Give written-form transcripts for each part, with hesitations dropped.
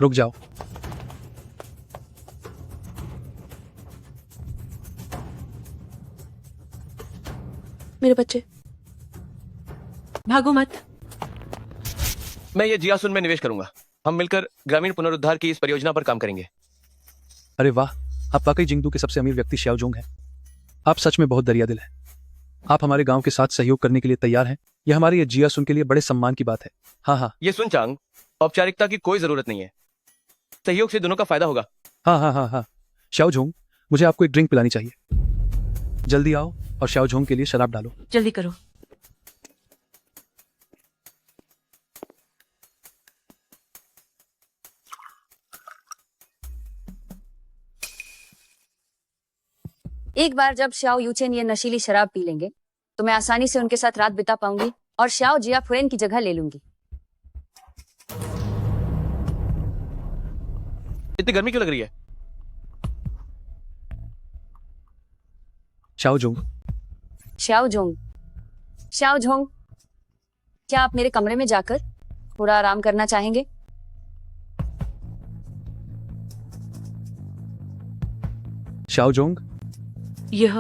रुक जाओ। मेरे बच्चे, भागो मत। मैं ये जियासुन में निवेश करूंगा। हम मिलकर ग्रामीण पुनरुद्धार की इस परियोजना पर काम करेंगे। अरे वाह, आप वाकई जिंगदू के सबसे अमीर व्यक्ति श्याओजोंग हैं। आप सच में बहुत दरिया दिल हैं। आप हमारे गांव के साथ सहयोग करने के लिए तैयार हैं। यह हमारे ये जियासुन के लिए बड़े सम्मान की बात है। हाँ हाँ ये सुन चांग, औपचारिकता की कोई जरूरत नहीं है। सहयोग से दोनों का फायदा होगा। हाँ हाँ हाँ हाँ। श्याओजोंग, मुझे आपको एक ड्रिंक पिलानी चाहिए। जल्दी आओ और श्याओजोंग के लिए शराब डालो। जल्दी करो। एक बार जब श्याओ यूचेन ये नशीली शराब पी लेंगे तो मैं आसानी से उनके साथ रात बिता पाऊंगी और श्याओ जिया फुएन की जगह ले लूंगी। इतनी गर्मी क्यों लग रही है? श्याओजोंग, श्याओजोंग, श्याओजोंग, क्या आप मेरे कमरे में जाकर थोड़ा आराम करना चाहेंगे? श्याओजोंग, यह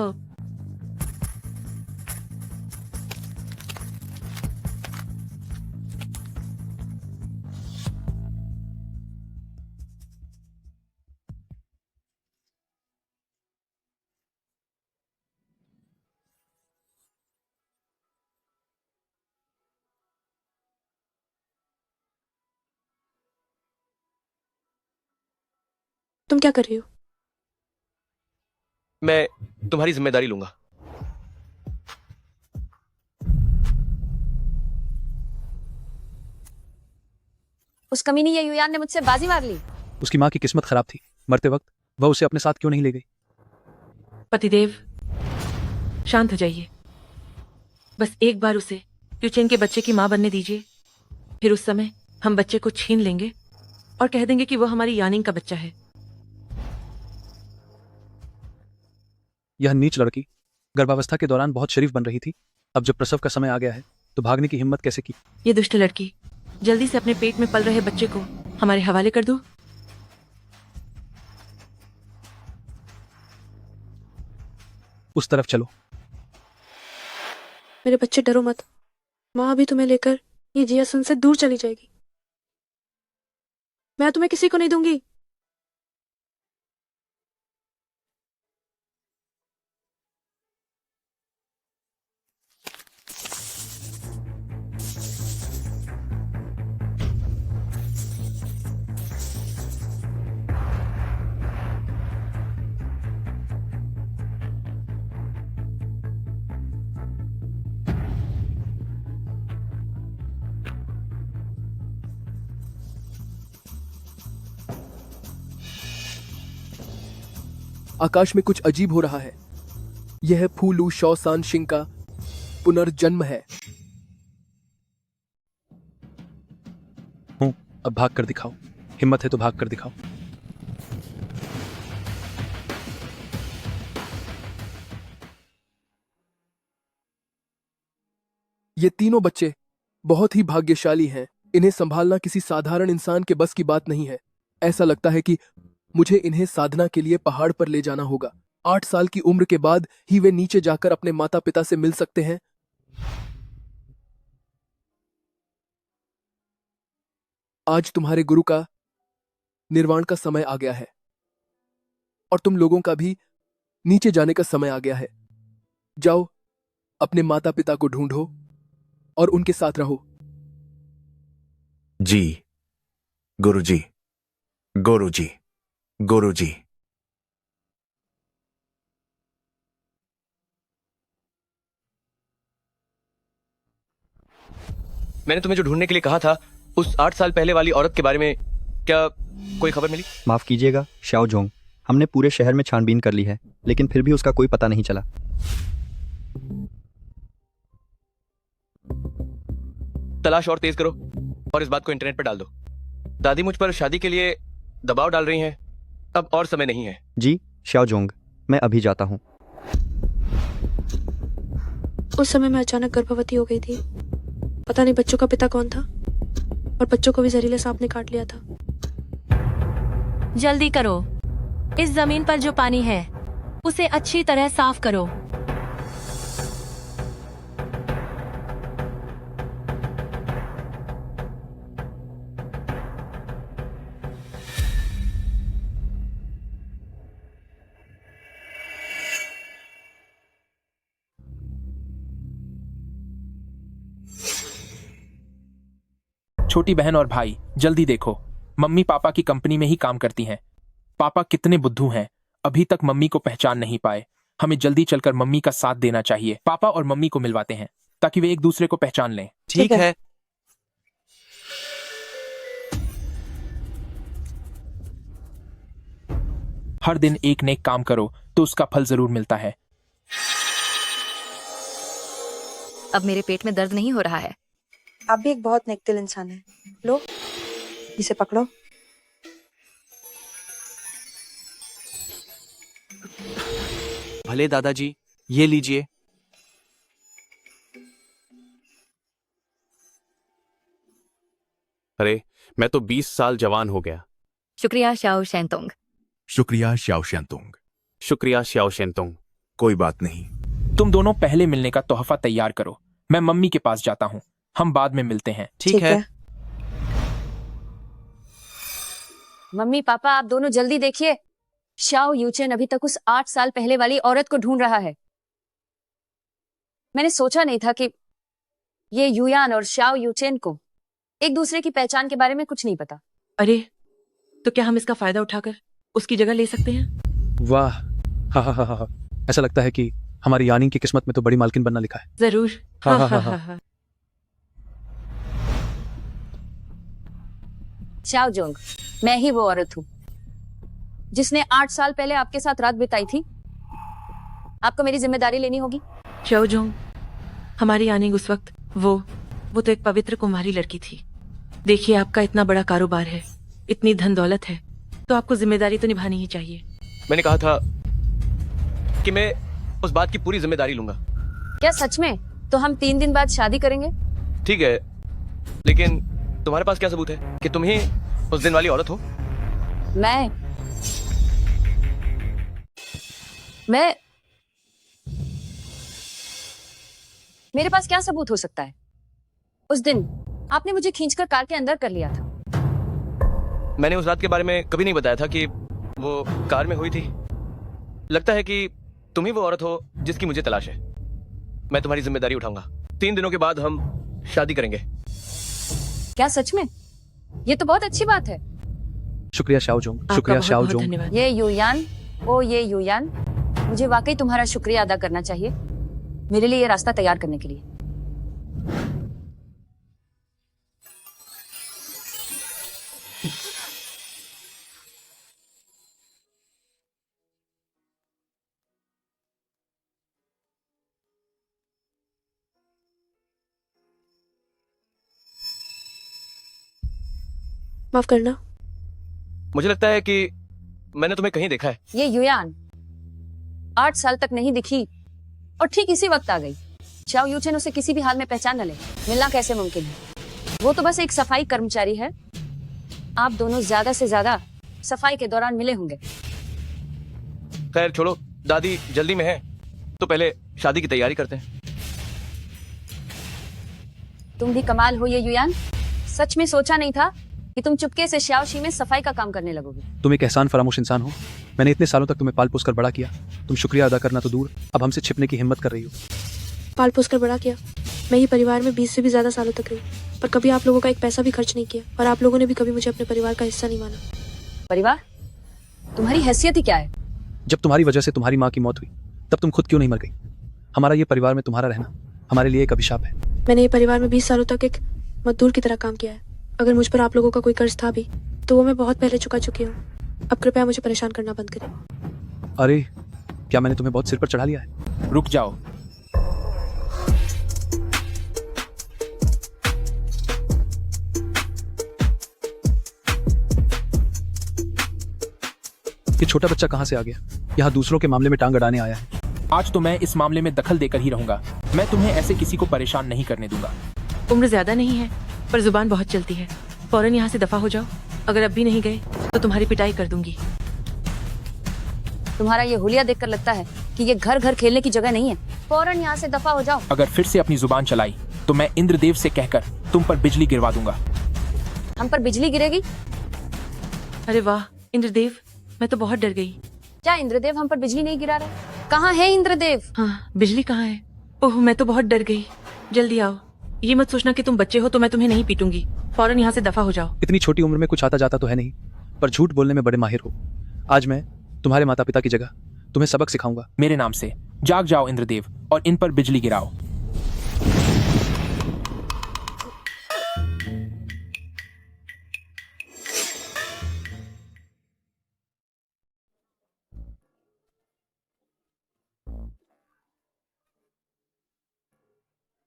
तुम क्या कर रही हो? मैं तुम्हारी जिम्मेदारी लूंगा। उस कमीनी या युयान ने मुझसे बाजी मार ली। उसकी माँ की किस्मत खराब थी। मरते वक्त वह उसे अपने साथ क्यों नहीं ले गई? पतिदेव, शांत हो जाइए। बस एक बार उसे यूचेन के बच्चे की मां बनने दीजिए। फिर उस समय हम बच्चे को छीन लेंगे और कह देंगे कि वो हमारी यानिंग का बच्चा है। यह नीच लड़की गर्भावस्था के दौरान बहुत शरीफ बन रही थी। अब जब प्रसव का समय आ गया है तो भागने की हिम्मत कैसे की? ये दुष्ट लड़की जल्दी से अपने पेट में पल रहे बच्चे को हमारे हवाले कर दो। उस तरफ चलो। मेरे बच्चे, डरो मत। माँ अभी तुम्हें लेकर ये जियासुन से दूर चली जाएगी। मैं तुम्हें किसी को नहीं दूंगी। आकाश में कुछ अजीब हो रहा है। यह फूलू शौसान शिंग का पुनर्जन्म है। हूं, अब भाग कर दिखाओ। हिम्मत है तो भाग कर दिखाओ। ये तीनों बच्चे बहुत ही भाग्यशाली हैं। इन्हें संभालना किसी साधारण इंसान के बस की बात नहीं है। ऐसा लगता है कि मुझे इन्हें साधना के लिए पहाड़ पर ले जाना होगा। 8 साल की उम्र के बाद ही वे नीचे जाकर अपने माता पिता से मिल सकते हैं। आज तुम्हारे गुरु का निर्वाण का समय आ गया है और तुम लोगों का भी नीचे जाने का समय आ गया है। जाओ, अपने माता पिता को ढूंढो और उनके साथ रहो। जी गुरुजी, गुरुजी, गुरुजी। मैंने तुम्हें जो ढूंढने के लिए कहा था, उस 8 साल पहले वाली औरत के बारे में क्या कोई खबर मिली? माफ कीजिएगा श्याओजोंग, हमने पूरे शहर में छानबीन कर ली है, लेकिन फिर भी उसका कोई पता नहीं चला। तलाश और तेज करो और इस बात को इंटरनेट पर डाल दो। दादी मुझ पर शादी के लिए दबाव डाल रही हैं। अब और समय नहीं है। जी श्याओजोंग, मैं अभी जाता हूँ। उस समय मैं अचानक गर्भवती हो गई थी। पता नहीं बच्चों का पिता कौन था और बच्चों को भी जहरीले सांप ने काट लिया था। जल्दी करो। इस जमीन पर जो पानी है उसे अच्छी तरह साफ करो। छोटी बहन और भाई, जल्दी देखो, मम्मी पापा की कंपनी में ही काम करती हैं। पापा कितने बुद्धू हैं, अभी तक मम्मी को पहचान नहीं पाए। हमें जल्दी चलकर मम्मी का साथ देना चाहिए। पापा और मम्मी को मिलवाते हैं ताकि वे एक दूसरे को पहचान लें। ठीक है। हर दिन एक नेक काम करो तो उसका फल जरूर मिलता है। अब मेरे पेट में दर्द नहीं हो रहा है। आप भी एक बहुत नेकदिल इंसान है। लो, इसे पकड़ो। भले दादाजी, ये लीजिए। अरे, मैं तो 20 साल जवान हो गया। शुक्रिया शाओ शैंतोंग। शुक्रिया श्याओ शेंतुंग। शुक्रिया श्याओ शेंतोंग। कोई बात नहीं। तुम दोनों पहले मिलने का तोहफा तैयार करो। मैं मम्मी के पास जाता हूँ, हम बाद में मिलते हैं। ठीक है। मम्मी पापा, आप दोनों जल्दी देखिए। शाओ यूचेन अभी तक उस 8 साल पहले वाली औरत को ढूंढ रहा है। मैंने सोचा नहीं था कि ये युयान और शाओ यूचेन को एक दूसरे की पहचान के बारे में कुछ नहीं पता। अरे, तो क्या हम इसका फायदा उठाकर उसकी जगह ले सकते हैं? वाह, हा हा हा हा। ऐसा लगता है कि हमारी यानी की किस्मत में तो बड़ी मालकिन बनना लिखा है। जरूर। हाँ, हाँ, हाँ, हाँ। हाँ। शाओ जोंग, मैं ही वो औरत हूँ जिसने 8 साल पहले आपके साथ रात बिताई थी। आपको मेरी जिम्मेदारी लेनी होगी। शाओ जोंग, हमारी यानिंग उस वक्त वो तो एक पवित्र कुंवारी लड़की थी। देखिए, आपका इतना बड़ा कारोबार है, इतनी धन दौलत है, तो आपको जिम्मेदारी तो निभानी ही चाहिए। मैंने कहा था कि मैं उस बात की पूरी जिम्मेदारी लूंगा। क्या सच में? तो हम 3 दिन बाद शादी करेंगे। ठीक है, लेकिन तुम्हारे पास क्या सबूत है कि तुम ही उस दिन वाली औरत हो? मैं मेरे पास क्या सबूत हो सकता है? उस दिन आपने मुझे खींचकर कार के अंदर कर लिया था। मैंने उस रात के बारे में कभी नहीं बताया था कि वो कार में हुई थी। लगता है कि तुम ही वो औरत हो जिसकी मुझे तलाश है। मैं तुम्हारी जिम्मेदारी उठाऊंगा। 3 दिनों के बाद हम शादी करेंगे। क्या सच में? ये तो बहुत अच्छी बात है। शुक्रिया शाओ जोंग। आपका शुक्रिया बहुत शाओ बहुत जोंग। धन्यवाद। ये युयान, ये युयान, मुझे वाकई तुम्हारा शुक्रिया अदा करना चाहिए मेरे लिए ये रास्ता तैयार करने के लिए। माफ करना। मुझे लगता है कि मैंने तुम्हें कहीं देखा है। ये युयान 8 साल तक नहीं दिखी और ठीक इसी वक्त आ गई। शाओ यूचेन उसे किसी भी हाल में पहचान न ले। मिलना कैसे मुमकिन है? वो तो बस एक सफाई कर्मचारी है। आप दोनों ज्यादा से ज्यादा सफाई के दौरान मिले होंगे। खैर छोड़ो, दादी जल्दी में है तो पहले शादी की तैयारी करते हैं। तुम भी कमाल हो ये युयान। सच में सोचा नहीं था कि तुम चुपके से शाओशी में सफाई का काम करने लगोगे। तुम एक एहसान फरामोश इंसान हो। मैंने इतने सालों तक तुम्हें पाल पोस कर बड़ा किया। तुम शुक्रिया अदा करना तो दूर, अब हमसे छिपने की हिम्मत कर रही हो। पाल पोस कर बड़ा किया। मैं ही परिवार में 20 से भी ज्यादा सालों तक रही, पर कभी आप लोगों का एक पैसा भी खर्च नहीं किया, और आप लोगों ने भी कभी मुझे अपने परिवार का हिस्सा नहीं माना। परिवार? तुम्हारी हैसियत ही क्या है? जब तुम्हारी वजह से तुम्हारी माँ की मौत हुई, तब तुम खुद क्यों नहीं मर गई? हमारा ये परिवार में तुम्हारा रहना हमारे लिए एक अभिशाप है। मैंने ये परिवार में 20 सालों तक एक मजदूर की तरह काम किया है। अगर मुझ पर आप लोगों का कोई कर्ज था भी, तो वो मैं बहुत पहले चुका चुकी हूँ। अब कृपया मुझे परेशान करना बंद करें। अरे, क्या मैंने तुम्हें बहुत सिर पर चढ़ा लिया है? रुक जाओ। ये छोटा बच्चा कहाँ से आ गया? यहाँ दूसरों के मामले में टांग अड़ाने आया है। आज तो मैं इस मामले में दखल देकर ही रहूंगा। मैं तुम्हें ऐसे किसी को परेशान नहीं करने दूंगा। उम्र ज्यादा नहीं है, पर जुबान बहुत चलती है। फौरन यहाँ से दफा हो जाओ। अगर अब भी नहीं गए तो तुम्हारी पिटाई कर दूंगी। तुम्हारा ये हुलिया देखकर लगता है कि ये घर घर खेलने की जगह नहीं है। फौरन यहाँ से दफा हो जाओ। अगर फिर से अपनी जुबान चलाई तो मैं इंद्रदेव से कहकर तुम पर बिजली गिरवा दूंगा। हम पर बिजली गिरेगी? अरे वाह इंद्रदेव, मैं तो बहुत डर गई। क्या इंद्रदेव हम पर बिजली नहीं गिरा रहे? कहाँ है इंद्रदेव? हाँ, बिजली कहाँ है? ओह, मैं तो बहुत डर गई। जल्दी आओ। ये मत सोचना कि तुम बच्चे हो तो मैं तुम्हें नहीं पीटूंगी। फौरन यहाँ से दफा हो जाओ। इतनी छोटी उम्र में कुछ आता जाता तो है नहीं, पर झूठ बोलने में बड़े माहिर हो। आज मैं तुम्हारे माता पिता की जगह तुम्हें सबक सिखाऊंगा। मेरे नाम से जाग जाओ इंद्रदेव और इन पर बिजली गिराओ।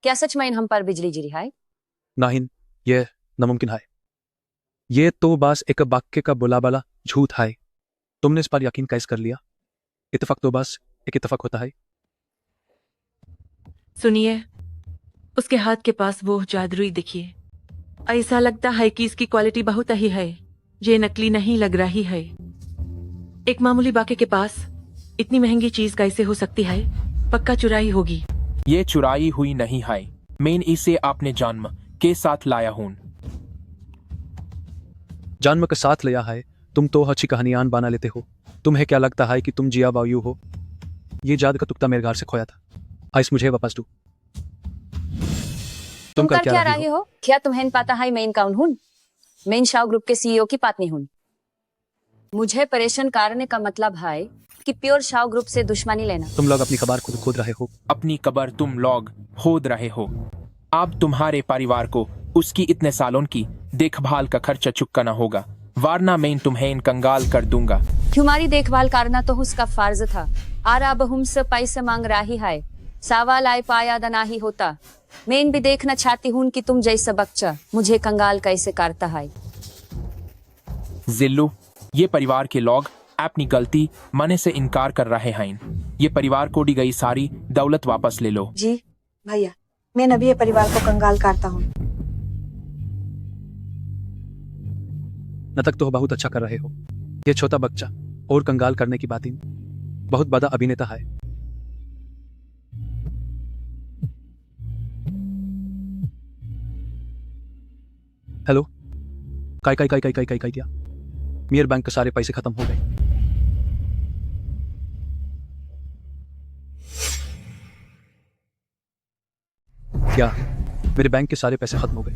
क्या सच में हम पर बिजली गिरी है? नाहिन, यह नामुमकिन है। ये तो बस एक वाक्य का बुलाबाला झूठ है। तुमने इस पर यकीन कैसे कर लिया? इत्तेफाक तो बस एक इत्तेफाक होता है। सुनिए, उसके हाथ के पास वो जादुई देखिए। ऐसा लगता है कि इसकी क्वालिटी बहुत ही है। ये नकली नहीं लग रही है। एक मामूली बाके के पास इतनी महंगी चीज कैसे हो सकती है? पक्का चुराई होगी। ये चुराई हुई नहीं है, मैं इसे आपने जन्म के साथ लाया हूं। जन्म के साथ लिया है? तुम तो अच्छी कहानियां बना लेते हो। तुम्हें क्या लगता है कि तुम जिया वायु हो? ये जाद का तुक्ता मेरे घर से खोया था। आइस मुझे वापस दो। तुम कर क्या रहे हो? क्या तुम्हें पता है मैं कौन हूँ? मैं शाव ग्रुप के सीईओ की पत्नी हूँ। मुझे परेशान करने का मतलब है कि प्योर शाव ग्रुप से दुश्मनी लेना। तुम लोग अपनी खबर खुद खोद रहे हो। अपनी कबर तुम लोग खोद रहे हो। अब तुम्हारे परिवार को उसकी इतने सालों की देखभाल का खर्चा चुकाना होगा, वरना मैं तुम्हें कंगाल कर दूंगा। तुम्हारी देखभाल करना तो उसका फर्ज था, और अब हमसे पैसे मांग रही है। सवाल आए पाया नहीं होता। मैं भी देखना चाहती हूँ कि तुम जैसा बच्चा मुझे कंगाल कैसे करता है। जिल्लू, ये परिवार के लोग अपनी गलती माने से इनकार कर रहे हैं। ये परिवार को दी गई सारी दौलत वापस ले लो। जी भैया, मैं अभी ये परिवार को कंगाल करता हूँ। नाटक तो बहुत अच्छा कर रहे हो। ये छोटा बच्चा और कंगाल करने की बातें, बहुत बड़ा अभिनेता है। हेलो, काय काय काय काय काय काय काय दिया? मेरे बैंक के सारे पैसे खत्म हो गए। क्या मेरे बैंक के सारे पैसे खत्म हो गए?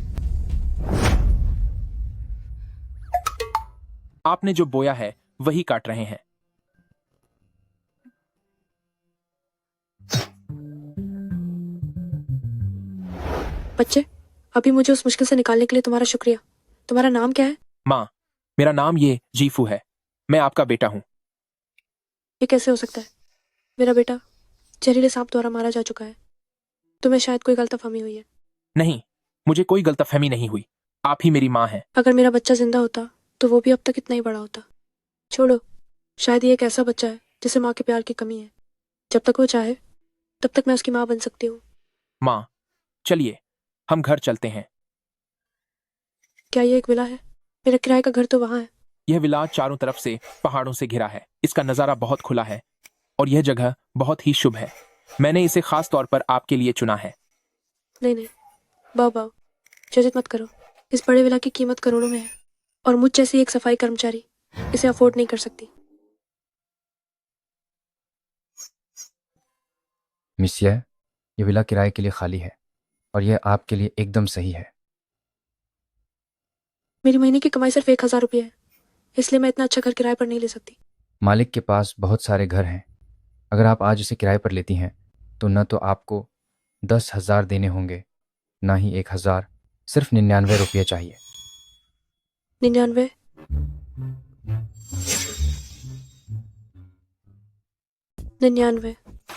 आपने जो बोया है वही काट रहे हैं। बच्चे, अभी मुझे उस मुश्किल से निकालने के लिए तुम्हारा शुक्रिया। तुम्हारा नाम क्या है? माँ, मेरा नाम ये जीफू है। मैं आपका बेटा हूँ। ये कैसे हो सकता है? मेरा बेटा जहरीले सांप द्वारा मारा जा चुका है। तुम्हें शायद कोई गलतफहमी हुई है। नहीं, मुझे कोई गलतफहमी नहीं हुई। आप ही मेरी माँ हैं। अगर मेरा बच्चा जिंदा होता तो वो भी अब तक इतना ही बड़ा होता। छोड़ो, शायद ये एक ऐसा बच्चा है जिसे माँ के प्यार की कमी है। जब तक वो चाहे तब तक मैं उसकी माँ बन सकती हूँ। माँ, चलिए हम घर चलते हैं। क्या ये एक विला है? मेरा किराए का घर तो वहाँ है। यह विला चारों तरफ से पहाड़ों से घिरा है। इसका नज़ारा बहुत खुला है और यह जगह बहुत ही शुभ है। मैंने इसे खास तौर पर आपके लिए चुना है। नहीं नहीं, बाओ बाओ, जजित मत करो। इस बड़े विला की कीमत करोड़ों में है और मुझ जैसी एक सफाई कर्मचारी इसे अफोर्ड नहीं कर सकती। मिसिया, ये विला किराए के लिए खाली है और यह आपके लिए एकदम सही है। मेरी महीने की कमाई सिर्फ 1000 रुपये है, इसलिए मैं इतना अच्छा घर किराए पर नहीं ले सकती। मालिक के पास बहुत सारे घर हैं। अगर आप आज इसे किराए पर लेती हैं तो न तो आपको 10,000 देने होंगे, ना ही 1,000। सिर्फ 99 रुपये चाहिए। 99?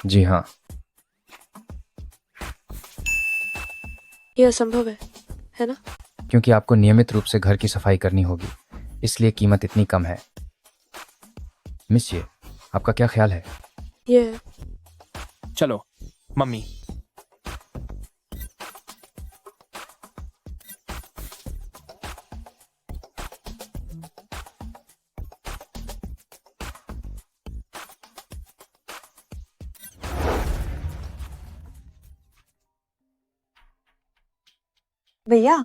जी हाँ। यह असंभव है ना? क्योंकि आपको नियमित रूप से घर की सफाई करनी होगी, इसलिए कीमत इतनी कम है। मिसिए, आपका क्या ख्याल है? ये है। चलो मम्मी। भैया,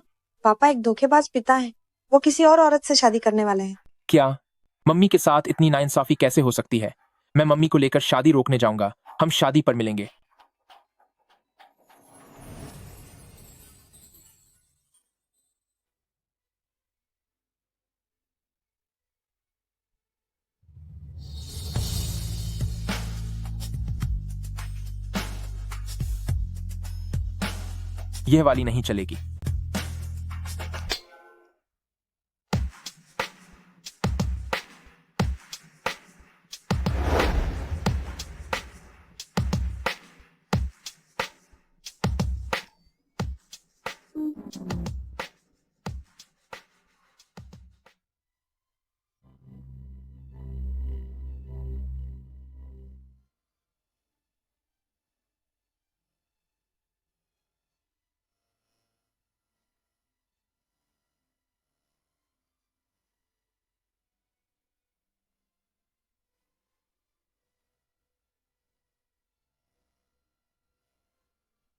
पापा एक धोखेबाज पिता हैं। वो किसी और औरत से शादी करने वाले हैं। क्या? मम्मी के साथ इतनी नाइंसाफी कैसे हो सकती है? मैं मम्मी को लेकर शादी रोकने जाऊंगा। हम शादी पर मिलेंगे। यह वाली नहीं चलेगी।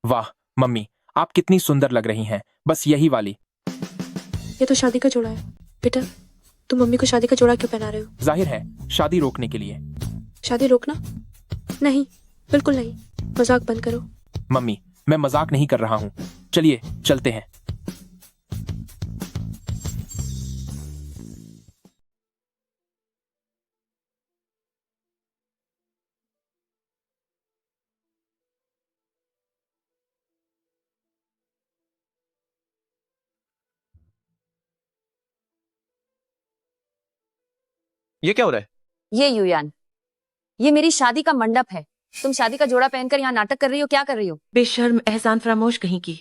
वाह मम्मी, आप कितनी सुंदर लग रही हैं। बस यही वाली। ये तो शादी का जोड़ा है। बेटा, तुम मम्मी को शादी का जोड़ा क्यों पहना रहे हो? जाहिर है शादी रोकने के लिए। शादी रोकना? नहीं, बिल्कुल नहीं। मजाक बंद करो। मम्मी, मैं मजाक नहीं कर रहा हूँ। चलिए चलते हैं। ये क्या हो रहा है? ये युयान, ये मेरी शादी का मंडप है। तुम शादी का जोड़ा पहनकर यहाँ नाटक कर रही हो? क्या कर रही हो? बेशर्म एहसान फरामोश कहीं की।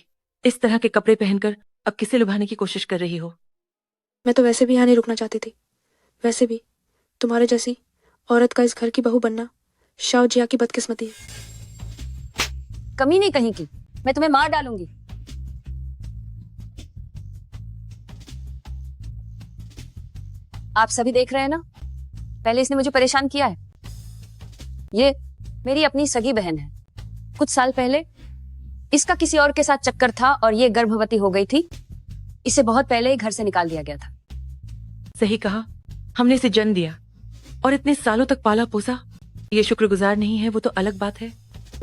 इस तरह के कपड़े पहनकर अब किसे लुभाने की कोशिश कर रही हो? मैं तो वैसे भी यहाँ नहीं रुकना चाहती थी। वैसे भी तुम्हारे जैसी औरत का इस घर की बहू बनना शाओ जिया की बदकिस्मती है। कमी नहीं कहीं की, मैं तुम्हें मार डालूंगी। आप सभी देख रहे हैं ना, पहले इसने मुझे परेशान किया है। ये मेरी अपनी सगी बहन है। कुछ साल पहले इसका किसी और के साथ चक्कर था और ये गर्भवती हो गई थी। इसे बहुत पहले ही घर से निकाल दिया गया था। सही कहा, हमने इसे जन्म दिया और इतने सालों तक पाला पोसा। ये शुक्रगुजार नहीं है वो तो अलग बात है,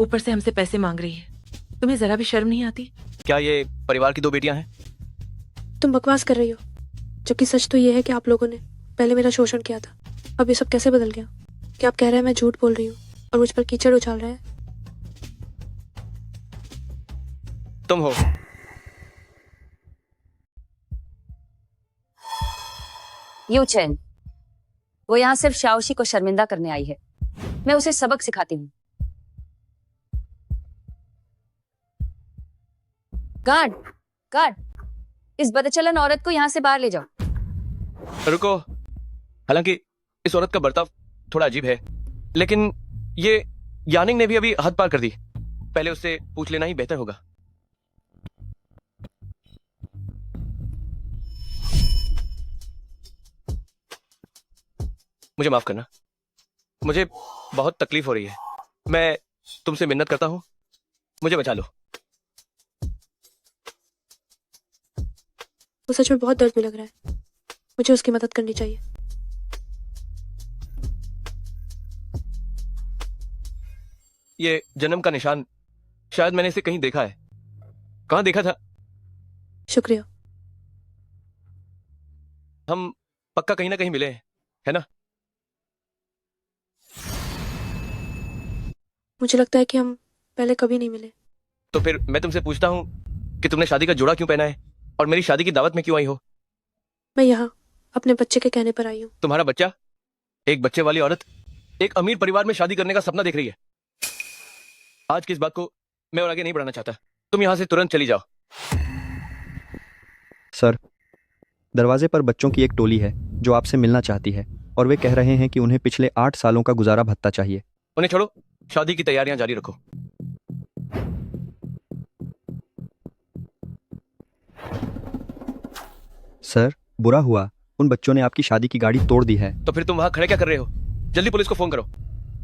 ऊपर से हमसे पैसे मांग रही है। तुम्हें जरा भी शर्म नहीं आती? क्या ये परिवार की 2 बेटियां हैं? तुम बकवास कर रही हो, जबकि सच तो ये है कि आप लोगों ने पहले मेरा शोषण किया था। अब ये सब कैसे बदल गया? क्या आप कह रहे हैं मैं झूठ बोल रही हूँ और मुझ पर कीचड़ उछाल रहे हैं? तुम हो। यू चैन, वो यहाँ सिर्फ शाओशी को शर्मिंदा करने आई है। मैं उसे सबक सिखाती हूँ। गार्ड, गार्ड, इस बदचलन औरत को यहाँ से बाहर ले जाओ। रुको, हालांकि इस औरत का बर्ताव थोड़ा अजीब है, लेकिन ये यानिंग ने भी अभी हद पार कर दी। पहले उससे पूछ लेना ही बेहतर होगा। मुझे माफ करना, मुझे बहुत तकलीफ हो रही है। मैं तुमसे मिन्नत करता हूं, मुझे बचा लो। वो सच में बहुत दर्द में लग रहा है। मुझे उसकी मदद करनी चाहिए। ये जन्म का निशान, शायद मैंने इसे कहीं देखा है। कहां देखा था? शुक्रिया। हम पक्का कहीं ना कहीं मिले हैं, है ना? मुझे लगता है कि हम पहले कभी नहीं मिले। तो फिर मैं तुमसे पूछता हूं कि तुमने शादी का जोड़ा क्यों पहना है और मेरी शादी की दावत में क्यों आई हो? मैं यहाँ अपने बच्चे के कहने पर आई हूँ। तुम्हारा बच्चा? एक बच्चे वाली औरत एक अमीर परिवार में शादी करने का सपना देख रही है। आज की इस बात को मैं और आगे नहीं बढ़ाना चाहता। तुम यहाँ से तुरंत चली जाओ। सर, दरवाजे पर बच्चों की एक टोली है जो आपसे मिलना चाहती है और वे कह रहे हैं कि उन्हें पिछले 8 सालों का गुजारा भत्ता चाहिए। उन्हें छोड़ो, शादी की तैयारियां जारी रखो। सर, बुरा हुआ, उन बच्चों ने आपकी शादी की गाड़ी तोड़ दी है। तो फिर तुम वहां खड़े क्या कर रहे हो? जल्दी पुलिस को फोन करो।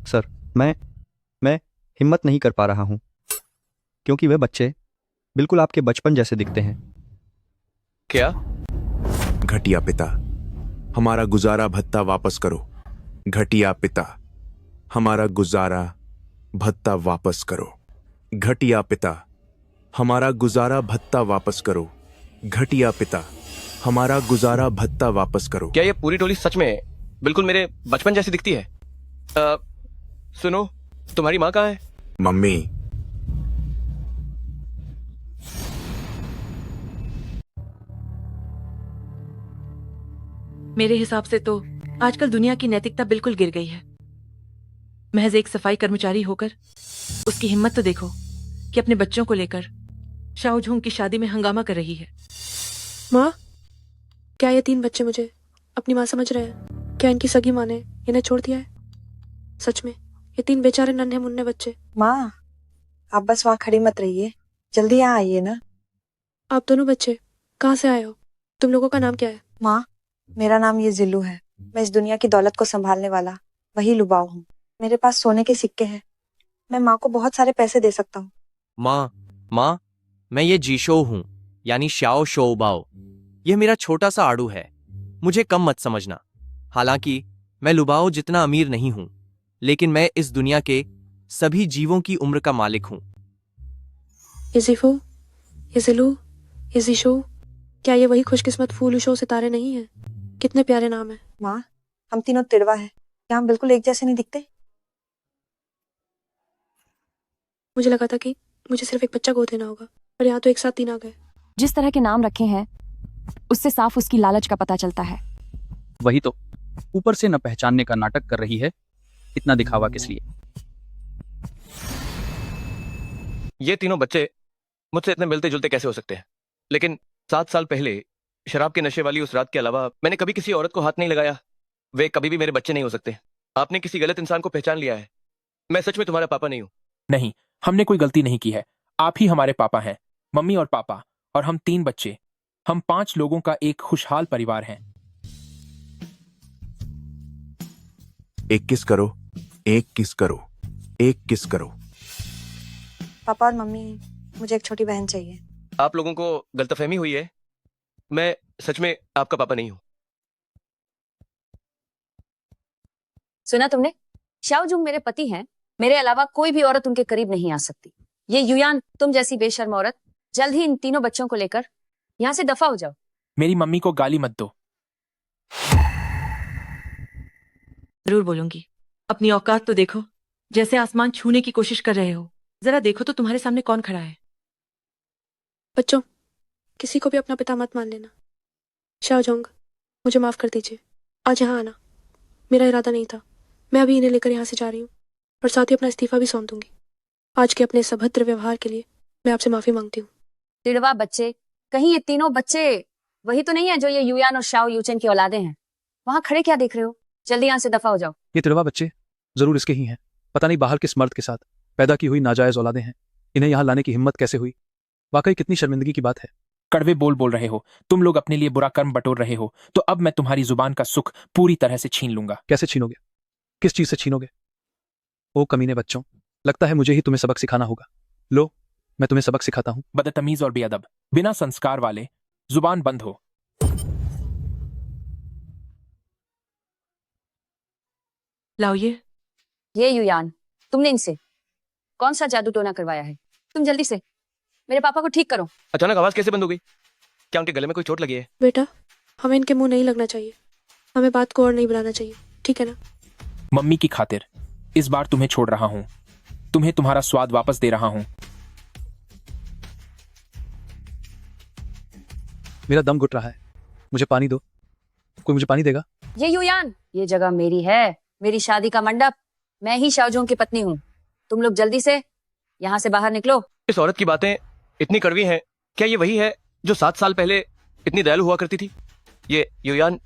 सर, मैं हिम्मत नहीं कर पा रहा हूं क्योंकि वे बच्चे बिल्कुल आपके बचपन जैसे दिखते हैं। क्या? घटिया पिता, हमारा गुजारा भत्ता वापस करो। घटिया पिता, हमारा गुजारा भत्ता वापस करो। घटिया पिता, हमारा गुजारा भत्ता वापस करो। घटिया पिता, हमारा गुजारा भत्ता वापस करो। क्या ये पूरी टोली सच में बिल्कुल मेरे बचपन जैसी दिखती है? सुनो, तुम्हारी माँ कहाँ है? मम्मी, मेरे हिसाब से तो आजकल दुनिया की नैतिकता बिल्कुल गिर गई है। महज एक सफाई कर्मचारी होकर उसकी हिम्मत तो देखो कि अपने बच्चों को लेकर शाओझोंग की शादी में हंगामा कर रही है। माँ, क्या ये 3 बच्चे मुझे अपनी माँ समझ रहे हैं? क्या इनकी सगी माँ ने इन्हें छोड़ दिया है? सच में ये 3 बेचारे नन्हे मुन्ने बच्चे। माँ, आप बस वहाँ खड़ी मत रहिए, जल्दी यहाँ आइए ना। आप दोनों बच्चे कहाँ से आए हो? तुम लोगों का नाम क्या है? माँ, मेरा नाम ये जिल्लू है। मैं इस दुनिया की दौलत को संभालने वाला वही लुबाव हूँ। मेरे पास सोने के सिक्के हैं। मैं माँ को बहुत सारे पैसे दे सकता हूँ। माँ, मैं ये जीशो हूँ, यानी शाओ शोबाओ। यह मेरा छोटा सा आड़ू है, मुझे कम मत समझना। हालांकि मैं लुबाओ जितना अमीर नहीं हूँ, लेकिन मैं इस दुनिया के सभी जीवों की उम्र का मालिक हूँ। इजिफो, इजिलू, इजिशो, क्या ये वही खुशकिस्मत फूलुशो सितारे नहीं हैं? कितने प्यारे नाम है। माँ, हम तीनों तिड़वा है, क्या हम बिल्कुल एक जैसे नहीं दिखते? मुझे लगा था कि मुझे सिर्फ एक बच्चा गोद लेना होगा, पर यहाँ तो एक साथ 3 आ गए। जिस तरह के नाम रखे हैं उससे साफ उसकी लालच का पता चलता है। वही तो, ऊपर से न पहचानने का नाटक कर रही है। इतना दिखावा किस लिए? ये तीनों बच्चे मुझसे इतने मिलते जुलते कैसे हो सकते हैं? लेकिन 7 साल पहले शराब के नशे वाली उस रात के अलावा मैंने कभी किसी औरत को हाथ नहीं लगाया। वे कभी भी मेरे बच्चे नहीं हो सकते। आपने किसी गलत इंसान को पहचान लिया है। मैं सच में तुम्हारा पापा नहीं हूँ। नहीं, हमने कोई गलती नहीं की है। आप ही हमारे पापा हैं। मम्मी और पापा और हम 3 बच्चे, हम 5 लोगों का एक खुशहाल परिवार है। एक किस करो, एक किस करो, एक किस करो। पापा और मम्मी, मुझे एक छोटी बहन चाहिए। आप लोगों को गलतफहमी हुई है। मैं सच में आपका पापा नहीं हूँ। सुना तुमने? शाओजुंग मेरे पति हैं, मेरे अलावा कोई भी औरत उनके करीब नहीं आ सकती। ये युयान, तुम जैसी बेशर्म औरत, जल्द ही इन तीनों बच्चों को लेकर यहाँ से दफा हो जाओ। मेरी मम्मी को गाली मत दो। जरूर बोलूंगी। अपनी औकात तो देखो, जैसे आसमान छूने की कोशिश कर रहे हो। जरा देखो तो तुम्हारे सामने कौन खड़ा है। बच्चों, किसी को भी अपना पिता मत मान लेना। शाओजोंग, मुझे माफ कर दीजिए। आज यहाँ आना मेरा इरादा नहीं था। मैं अभी इन्हें लेकर यहाँ से जा रही हूँ और साथ ही अपना इस्तीफा भी सौंप दूंगी। आज के अपने इस अभद्र व्यवहार के लिए मैं आपसे माफी मांगती हूँ। तिड़वा बच्चे, कहीं ये तीनों बच्चे वही तो नहीं है जो ये युयान और शाओ यूचेन की औलादे हैं? वहां खड़े क्या देख रहे हो? जल्दी यहाँ से दफा हो जाओ। ये तिड़वा बच्चे जरूर इसके ही हैं। पता नहीं बाहर किस मर्द के साथ पैदा की हुई नाजायज औलादें हैं। इन्हें यहाँ लाने की हिम्मत कैसे हुई? वाकई कितनी शर्मिंदगी की बात है। कड़वे बोल रहे हो। तुम लोग अपने लिए बुरा कर्म बटोर रहे हो, तो अब मैं तुम्हारी जुबान का सुख पूरी तरह से छीन लूंगा। कैसे छीनोगे? किस चीज से छीनोगे? ओ कमीने बच्चों, लगता है मुझे ही तुम्हें सबक सिखाना होगा। लो, मैं तुम्हें सबक सिखाता हूँ। बदतमीज और बेअदब, बिना संस्कार वाले, जुबान बंद हो। लाओ ये युयान, तुमने इनसे कौन सा जादू टोना करवाया है? तुम जल्दी से मेरे पापा को ठीक करो। अचानक आवाज कैसे बंद हो गई? क्या उनके गले में कोई चोट लगी है? बेटा, हमें इनके मुंह नहीं लगना चाहिए। हमें बात को और नहीं बुलाना चाहिए, ठीक है ना? मम्मी की खातिर इस बार तुम्हें छोड़ रहा हूं। तुम्हें तुम्हारा स्वाद वापस दे रहा हूं। मेरा दम घुट रहा है, मुझे पानी दो। कोई मुझे पानी देगा? ये युयान, ये जगह मेरी है, मेरी शादी का मंडप। मैं ही शाओजोंग की पत्नी हूँ। तुम लोग जल्दी से यहाँ से बाहर निकलो। इस औरत की बातें इतनी कड़वी हैं। क्या ये वही है जो 7 साल पहले इतनी दयालु हुआ करती थी? ये युयान,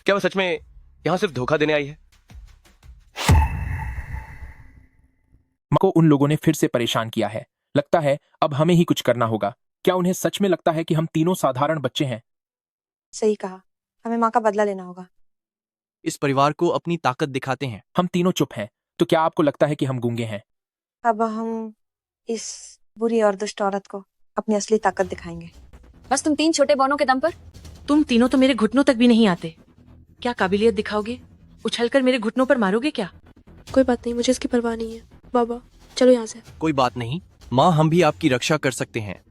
क्या वो सच में यहाँ सिर्फ धोखा देने आई है? को उन लोगों ने फिर से परेशान किया है। लगता है अब हमें ही कुछ करना होगा। क्या उन्हें सच में लगता है कि हम तीनों साधारण बच्चे हैं? सही कहा, हमें माँ का बदला लेना होगा। इस परिवार को अपनी ताकत दिखाते हैं। हम तीनों चुप हैं, तो क्या आपको लगता है कि हम गूंगे हैं? अब हम इस बुरी और दुष्ट औरत को अपनी असली ताकत दिखाएंगे। बस तुम 3 छोटे बहनों के दम पर? तुम तीनों तो मेरे घुटनों तक भी नहीं आते। क्या काबिलियत दिखाओगे? उछलकर मेरे घुटनों पर मारोगे क्या? कोई बात नहीं, मुझे इसकी परवाह नहीं है। बाबा चलो यहाँ से। कोई बात नहीं माँ, हम भी आपकी रक्षा कर सकते हैं।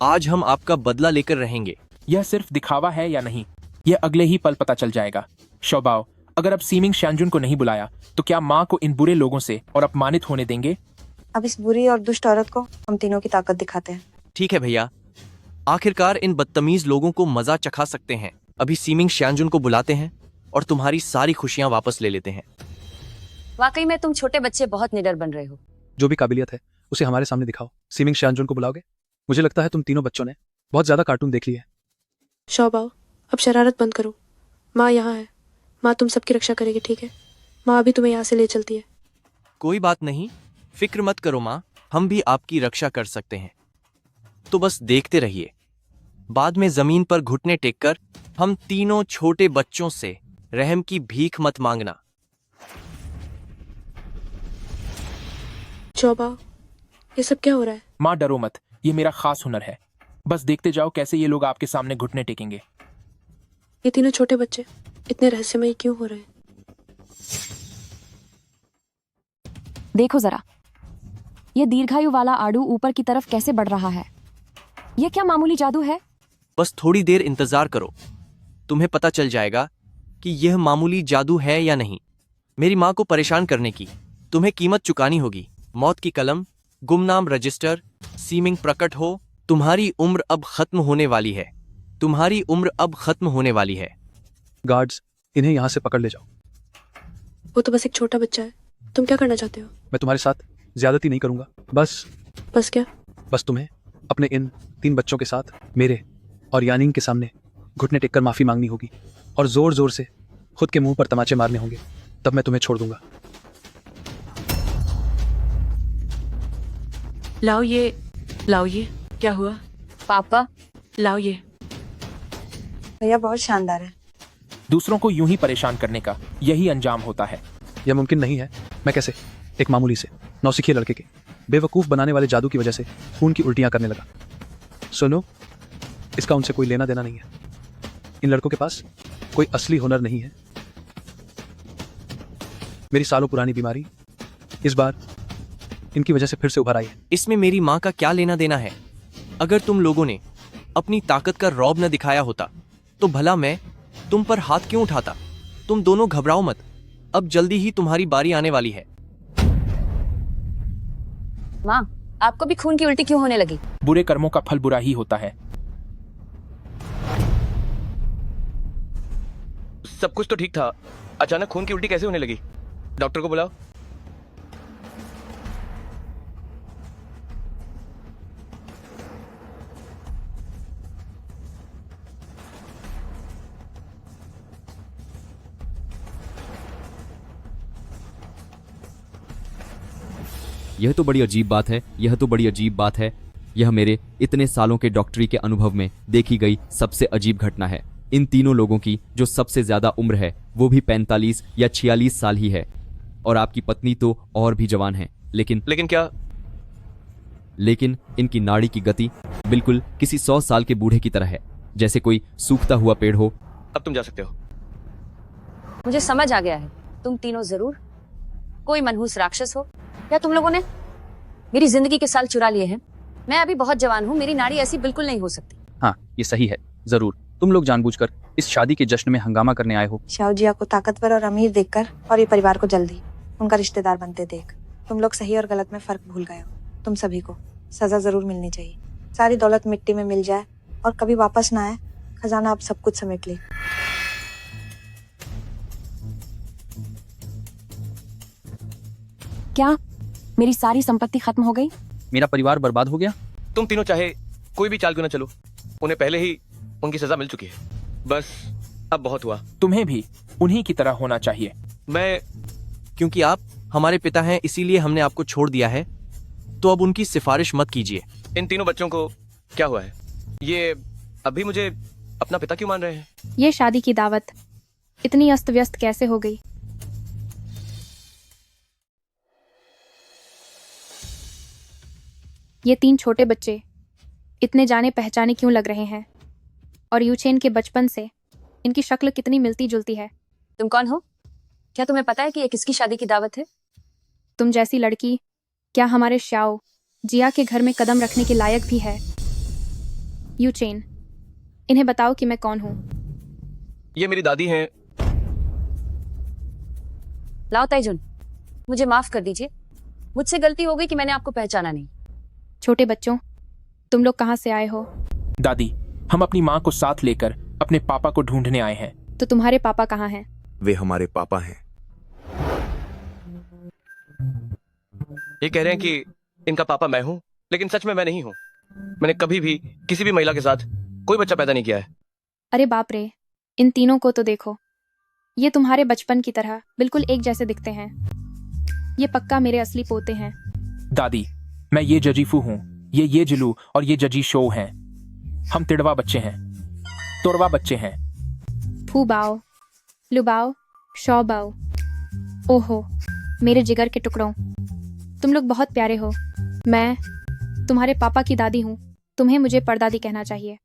आज हम आपका बदला लेकर रहेंगे। यह सिर्फ दिखावा है या नहीं, यह अगले ही पल पता चल जाएगा। शोबाओ, अगर अब सीमिंग श्यांजुन को नहीं बुलाया तो क्या माँ को इन बुरे लोगों से और अपमानित होने देंगे? अब इस बुरी और दुष्ट औरत को हम तीनों की ताकत दिखाते हैं। ठीक है भैया, आखिरकार इन बदतमीज लोगों को मजा चखा सकते हैं। अभी सीमिंग श्यांजुन को बुलाते हैं और तुम्हारी सारी खुशियां वापस ले लेते हैं। वाकई में तुम छोटे बच्चे बहुत निडर बन रहे हो। जो भी काबिलियत है उसे हमारे सामने दिखाओ। सीमिंग श्यांजुन को बुलाओगे? मुझे लगता है तुम तीनों बच्चों ने बहुत ज्यादा कार्टून देख लिए है। शौबाओ अब शरारत बंद करो। माँ यहाँ है, माँ तुम सबकी रक्षा करेगी, ठीक है? माँ अभी तुम्हें यहाँ से ले चलती है। कोई बात नहीं, फिक्र मत करो माँ, हम भी आपकी रक्षा कर सकते हैं। तो बस देखते रहिए, बाद में जमीन पर घुटने टेककर हम तीनों छोटे बच्चों से रहम की भीख मत मांगना। शौबाओ ये सब क्या हो रहा है? माँ डरो मत, ये मेरा खास हुनर है। बस देखते जाओ कैसे ये लोग आपके सामने घुटने टेकेंगे। ये तीनों छोटे बच्चे इतने रहस्यमय क्यों हो रहे हैं? देखो जरा, ये दीर्घायु वाला आड़ू ऊपर की तरफ कैसे बढ़ रहा है। ये क्या मामूली जादू है? बस थोड़ी देर इंतजार करो, तुम्हें पता चल जाएगा कि यह मामूली जादू है या नहीं। मेरी माँ को परेशान करने की तुम्हें कीमत चुकानी होगी। मौत की कलम, गुमनाम रजिस्टर, सीमिंग प्रकट हो। तुम्हारी उम्र अब खत्म होने वाली है। तुम्हारी उम्र अब खत्म होने वाली है। गार्ड्स, इन्हें यहाँ से पकड़ ले जाओ। वो तो बस एक छोटा बच्चा है, तुम क्या करना चाहते हो? मैं तुम्हारे साथ ज्यादती नहीं करूंगा। बस क्या? बस तुम्हें अपने इन 3 बच्चों के साथ मेरे और यानिंग के सामने घुटने टेककर माफी मांगनी होगी और जोर जोर से खुद के मुंह पर तमाचे मारने होंगे, तब मैं तुम्हें छोड़ दूंगा। लाओ ये क्या हुआ? पापा लाओ ये। भैया बहुत शानदार है। दूसरों को यूं ही परेशान करने का यही अंजाम होता है। यह मुमकिन नहीं है। मैं कैसे एक मामूली से नौसिखिए लड़के के बेवकूफ बनाने वाले जादू की वजह से खून की उल्टियां करने लगा। सुनो, इसका उनसे कोई लेना देना नहीं है। इन लड़कों के पास कोई असली हुनर नहीं है। मेरी सालों पुरानी बीमारी इस बार इनकी वजह से फिर से उभर आई है। इसमें मेरी माँ का क्या लेना देना है? अगर तुम लोगों ने अपनी ताकत का रौब न दिखाया होता तो भला मैं तुम पर हाथ क्यों उठाता? तुम दोनों घबराओ मत, अब जल्दी ही तुम्हारी बारी आने वाली है। माँ, आपको भी खून की उल्टी क्यों होने लगी? बुरे कर्मों का फल बुरा ही होता है। सब कुछ तो ठीक था, अचानक खून की उल्टी कैसे होने लगी? डॉक्टर को बुलाओ। यह तो बड़ी अजीब बात है, यह तो बड़ी अजीब बात है। यह मेरे इतने सालों के डॉक्टरी के अनुभव में देखी गई सबसे अजीब घटना है। इन तीनों लोगों की जो सबसे ज्यादा उम्र है वो भी 45 या 46 साल ही है, और आपकी पत्नी तो और भी जवान है। लेकिन क्या? लेकिन इनकी नाड़ी की गति बिल्कुल किसी 100 साल के बूढ़े की तरह है, जैसे कोई सूखता हुआ पेड़ हो। अब तुम जा सकते हो। मुझे समझ आ गया है, तुम तीनों जरूर कोई मनहूस राक्षस हो, या तुम लोगों ने मेरी जिंदगी के साल चुरा लिए हैं। मैं अभी बहुत जवान हूँ, मेरी नाड़ी ऐसी बिल्कुल नहीं हो सकती। हाँ, ये सही है। जरूर तुम लोग जानबूझकर इस शादी के जश्न में हंगामा करने आए हो। शाओ जिया को ताकतवर और अमीर देखकर और ये परिवार को जल्दी उनका रिश्तेदार बनते देख तुम लोग सही और गलत में फर्क भूल गए हो। तुम सभी को सजा जरूर मिलनी चाहिए। सारी दौलत मिट्टी में मिल जाए और कभी वापस ना आए, खजाना अब सब कुछ समेट ले। क्या मेरी सारी संपत्ति खत्म हो गई? मेरा परिवार बर्बाद हो गया? तुम तीनों चाहे कोई भी चाल क्यों ना चलो, उन्हें पहले ही उनकी सजा मिल चुकी है। बस अब बहुत हुआ। तुम्हें भी उन्हीं की तरह होना चाहिए। क्योंकि आप हमारे पिता हैं इसीलिए हमने आपको छोड़ दिया है, तो अब उनकी सिफारिश मत कीजिए। इन तीनों बच्चों को क्या हुआ है? ये अभी मुझे अपना पिता क्यों मान रहे हैं? ये शादी की दावत इतनी अस्त व्यस्त कैसे हो गई? ये 3 छोटे बच्चे इतने जाने पहचाने क्यों लग रहे हैं? और यूचेन के बचपन से इनकी शक्ल कितनी मिलती जुलती है। तुम कौन हो? क्या तुम्हें पता है कि ये किसकी शादी की दावत है? तुम जैसी लड़की क्या हमारे श्याओ जिया के घर में कदम रखने के लायक भी है? यूचेन, इन्हें बताओ कि मैं कौन हूँ। ये मेरी दादी हैं। लाओ ताइजुन, मुझे माफ कर दीजिए। मुझसे गलती हो गई कि मैंने आपको पहचाना नहीं। छोटे बच्चों, तुम लोग कहाँ से आए हो? दादी, हम अपनी माँ को साथ लेकर अपने पापा को ढूंढने आए हैं। तो तुम्हारे पापा कहाँ हैं? वे हमारे पापा हैं। ये कह रहे हैं कि इनका पापा मैं हूं, लेकिन सच में मैं नहीं हूं। मैंने कभी भी किसी भी महिला के साथ कोई बच्चा पैदा नहीं किया है। अरे बाप रे, इन तीनों को तो देखो, ये तुम्हारे बचपन की तरह बिल्कुल एक जैसे दिखते हैं। ये पक्का मेरे असली पोते हैं। दादी, मैं ये जजीफू हूँ, ये जिलू और ये जजी शो हैं। हम तिड़वा बच्चे हैं, तोड़वा बच्चे हैं। फूबाओ, लुबाओ, शौबाओ। ओहो, मेरे जिगर के टुकड़ों, तुम लोग बहुत प्यारे हो। मैं तुम्हारे पापा की दादी हूँ। तुम्हें मुझे परदादी कहना चाहिए।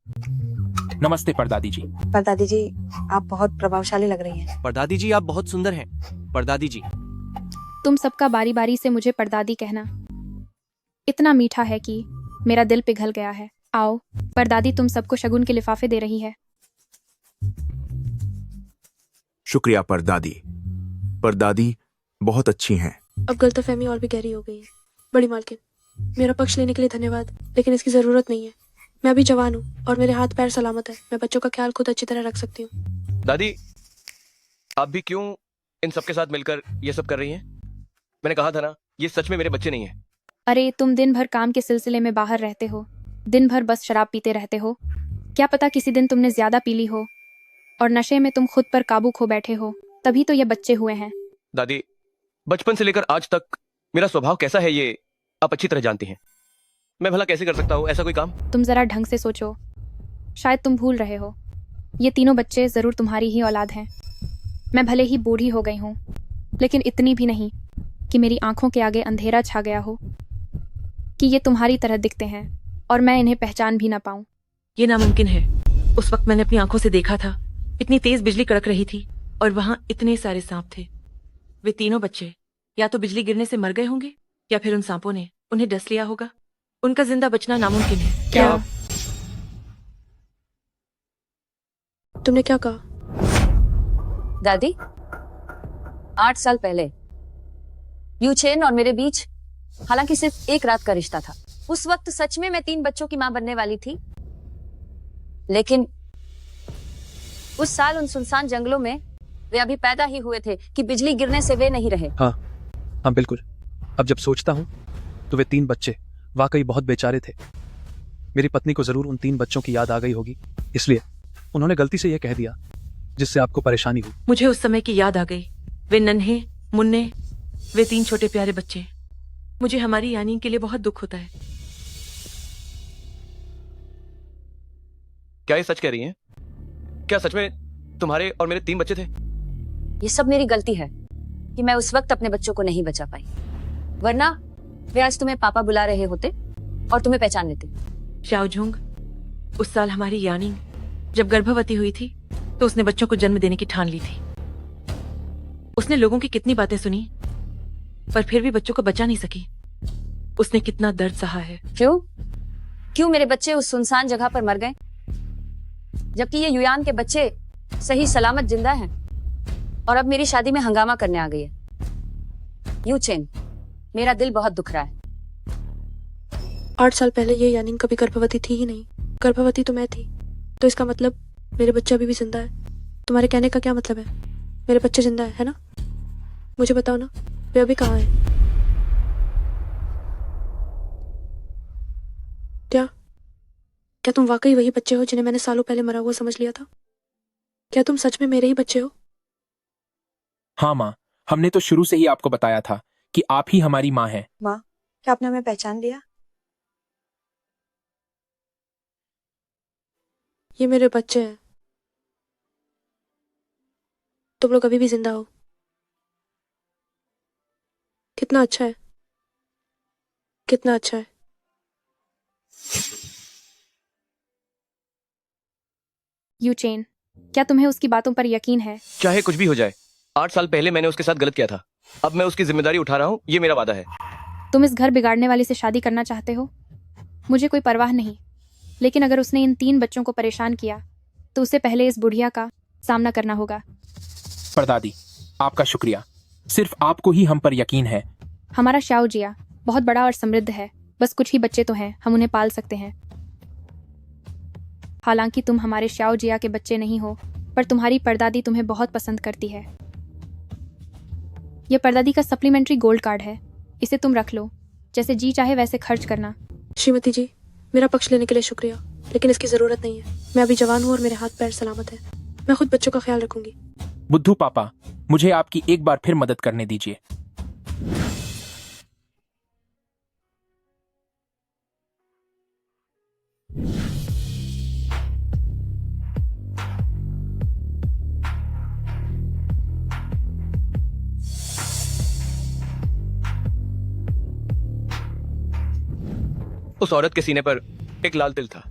नमस्ते परदादी जी। परदादी जी, आप बहुत प्रभावशाली लग रही हैं। परदादी जी, आप बहुत सुंदर हैं। परदादी जी। तुम सबका बारी बारी से मुझे परदादी कहना इतना मीठा है कि मेरा दिल पिघल गया है। आओ, परदादी तुम सबको शगुन के लिफाफे दे रही है। शुक्रिया परदादी। परदादी बहुत अच्छी हैं। अब गलतफहमी और भी गहरी हो गई है। बड़ी मालकिन, मेरा पक्ष लेने के लिए धन्यवाद, लेकिन इसकी ज़रूरत नहीं है। मैं अभी जवान हूँ और मेरे हाथ पैर सलामत है। मैं बच्चों का ख्याल खुद अच्छी तरह रख सकती हूँ। दादी, आप भी क्यों इन सबके साथ मिलकर ये सब कर रही हैं? मैंने कहा था ना, ये सच में मेरे बच्चे नहीं हैं। अरे तुम दिन भर काम के सिलसिले में बाहर रहते हो, दिन भर बस शराब पीते रहते हो। क्या पता किसी दिन तुमने ज्यादा पी ली हो और नशे में तुम खुद पर काबू खो बैठे हो, तभी तो ये बच्चे हुए हैं। दादी, बचपन से लेकर आज तक मेरा स्वभाव कैसा है ये आप अच्छी तरह जानती हैं। मैं भला कैसे कर सकता हूँ ऐसा कोई काम? तुम जरा ढंग से सोचो, शायद तुम भूल रहे हो। ये तीनों बच्चे जरूर तुम्हारी ही औलाद हैं। मैं भले ही बूढ़ी हो गई हूँ, लेकिन इतनी भी नहीं कि मेरी आंखों के आगे अंधेरा छा गया हो कि ये तुम्हारी तरह दिखते हैं और मैं इन्हें पहचान भी ना पाऊं। ये नामुमकिन है। उस वक्त मैंने अपनी आंखों से देखा था, इतनी तेज बिजली कड़क रही थी और वहां इतने सारे सांप थे। वे तीनों बच्चे या तो बिजली गिरने से मर गए होंगे या फिर उन सांपों ने उन्हें डस लिया होगा। उनका जिंदा बचना नामुमकिन है। क्या तुमने क्या कहा? दादी, 8 साल पहले यूचेन और मेरे बीच हालांकि सिर्फ एक रात का रिश्ता था। उस वक्त सच में मैं 3 बच्चों की मां बनने वाली थी, लेकिन उस साल उन सुनसान जंगलों में वे अभी पैदा ही हुए थे कि बिजली गिरने से वे नहीं रहे। हाँ बिल्कुल। अब जब सोचता हूँ तो वे 3 बच्चे वाकई बहुत बेचारे थे। मेरी पत्नी को जरूर उन 3 बच्चों की याद आ गई होगी, इसलिए उन्होंने गलती से यह कह दिया जिससे आपको परेशानी हुई। मुझे उस समय की याद आ गई। वे नन्हे मुन्ने, वे 3 छोटे प्यारे बच्चे। मुझे हमारी यानी के लिए बहुत दुख होता है। क्या ये सच कह रही हैं? क्या सच में तुम्हारे और मेरे 3 बच्चे थे? ये सब मेरी गलती है कि मैं उस वक्त अपने बच्चों को नहीं बचा पाई, वरना वे आज तुम्हें पापा बुला रहे होते और तुम्हें पहचान लेते। शाओजुंग, उस साल हमारी यानी जब गर्भवती हुई थी तो उसने बच्चों को जन्म देने की ठान ली थी। उसने लोगों की कितनी बातें सुनी पर फिर भी बच्चों को बचा नहीं सकी। उसने कितना दर्द सहा है। क्यों मेरे बच्चे उस सुनसान जगह पर मर गए, जबकि ये युयान के बच्चे सही सलामत जिंदा हैं और अब मेरी शादी में हंगामा करने आ गई है। यूचेन, मेरा दिल बहुत दुख रहा है। 8 साल पहले ये यानी कभी गर्भवती थी ही नहीं। गर्भवती तो मैं थी, तो इसका मतलब मेरे बच्चे अभी भी जिंदा है। तुम्हारे कहने का क्या मतलब है? मेरे बच्चे जिंदा है ना? मुझे बताओ ना, वे अभी कहाँ हैं? क्या तुम वाकई वही बच्चे हो जिन्हें मैंने सालों पहले मरा हुआ समझ लिया था? क्या तुम सच में मेरे ही बच्चे हो? हाँ माँ, हमने तो शुरू से ही आपको बताया था कि आप ही हमारी माँ हैं। माँ, क्या आपने हमें पहचान लिया? ये मेरे बच्चे हैं। तुम लोग अभी भी जिंदा हो। कितना अच्छा है, कितना अच्छा है। यूचेन, क्या तुम्हें उसकी बातों पर यकीन है? चाहे कुछ भी हो जाए, 8 साल पहले मैंने उसके साथ गलत किया था। अब मैं उसकी जिम्मेदारी उठा रहा हूँ, ये मेरा वादा है। तुम इस घर बिगाड़ने वाली से शादी करना चाहते हो? मुझे कोई परवाह नहीं, लेकिन अगर उसने इन 3 बच्चों को परेशान किया तो उसे पहले इस बुढ़िया का सामना करना होगा। परदादी, आपका शुक्रिया। सिर्फ आपको ही हम पर यकीन है। हमारा शाओ जिया बहुत बड़ा और समृद्ध है, बस कुछ ही बच्चे तो हैं, हम उन्हें पाल सकते हैं। हालांकि तुम हमारे शाओ जिया के बच्चे नहीं हो, पर तुम्हारी परदादी तुम्हें बहुत पसंद करती है। यह परदादी का सप्लीमेंट्री गोल्ड कार्ड है, इसे तुम रख लो, जैसे जी चाहे वैसे खर्च करना। श्रीमती जी, मेरा पक्ष लेने के लिए शुक्रिया, लेकिन इसकी जरूरत नहीं है। मैं अभी जवान हूँ और मेरे हाथ पैर सलामत है। मैं खुद बच्चों का ख्याल रखूंगी। बुद्धू पापा, मुझे आपकी एक बार फिर मदद करने दीजिए। उस औरत के सीने पर एक लाल तिल था।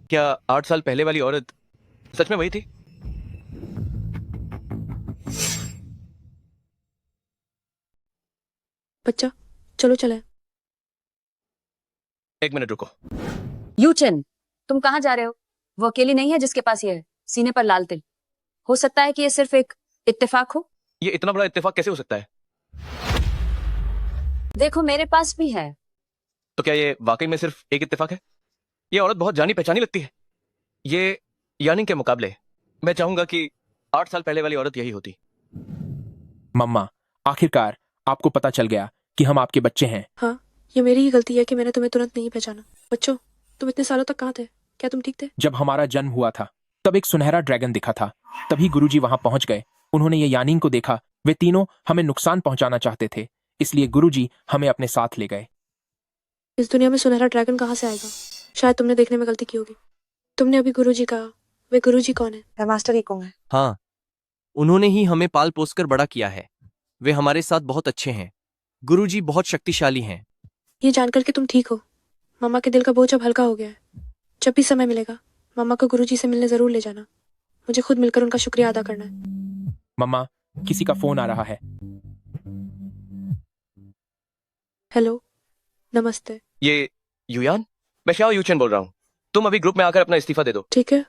क्या 8 साल पहले वाली औरत सच में वही थी? बच्चा, चलो चले। 1 मिनट रुको। यूचेन, तुम कहाँ जा रहे हो? वो अकेली नहीं है जिसके पास ये है, सीने पर लाल तिल। हो सकता है कि ये सिर्फ एक इत्तेफाक हो। ये इतना बड़ा इत्तेफाक कैसे हो सकता है? देखो, मेरे पास भी है। तो क्या ये वाकई में सिर्फ एक इत्तेफाक है? ये औरत बहुत जानी पहचानी लगती है। ये यानी के मुकाबले मैं चाहूंगा कि 8 साल पहले वाली औरत यही होती। मम्मा, आखिरकार आपको पता चल गया कि हम आपके बच्चे हैं। हाँ, ये मेरी ही गलती है कि मैंने तुम्हें तुरंत नहीं पहचाना। बच्चों, तुम इतने सालों तक कहाँ थे? क्या तुम ठीक थे? जब हमारा जन्म हुआ था तब एक सुनहरा ड्रैगन दिखा था, तभी गुरुजी वहां पहुंच गए। उन्होंने ये यानिंग को देखा। वे तीनों हमें नुकसान पहुंचाना चाहते थे, इसलिए गुरुजी हमें अपने साथ ले गए। इस दुनिया में सुनहरा ड्रैगन कहाँ से आएगा? शायद तुमने देखने में गलती की होगी। तुमने अभी गुरुजी कहा, वे गुरुजी कौन है? मास्टर ही कौन है? हाँ, उन्होंने ही हमें पाल पोस कर बड़ा किया है। वे हमारे साथ बहुत अच्छे हैं। गुरुजी बहुत शक्तिशाली हैं। ये जानकर कि तुम ठीक हो, मम्मा के दिल का बोझ अब हल्का हो गया है। जब भी समय मिलेगा मम्मा को गुरुजी से मिलने जरूर ले जाना। मुझे खुद मिलकर उनका शुक्रिया अदा करना है। मम्मा, किसी का फोन आ रहा है। हेलो, नमस्ते। ये युयान? मैं शाओ यूचेन बोल रहा हूँ। तुम अभी ग्रुप में आकर अपना इस्तीफा दे दो। ठीक है।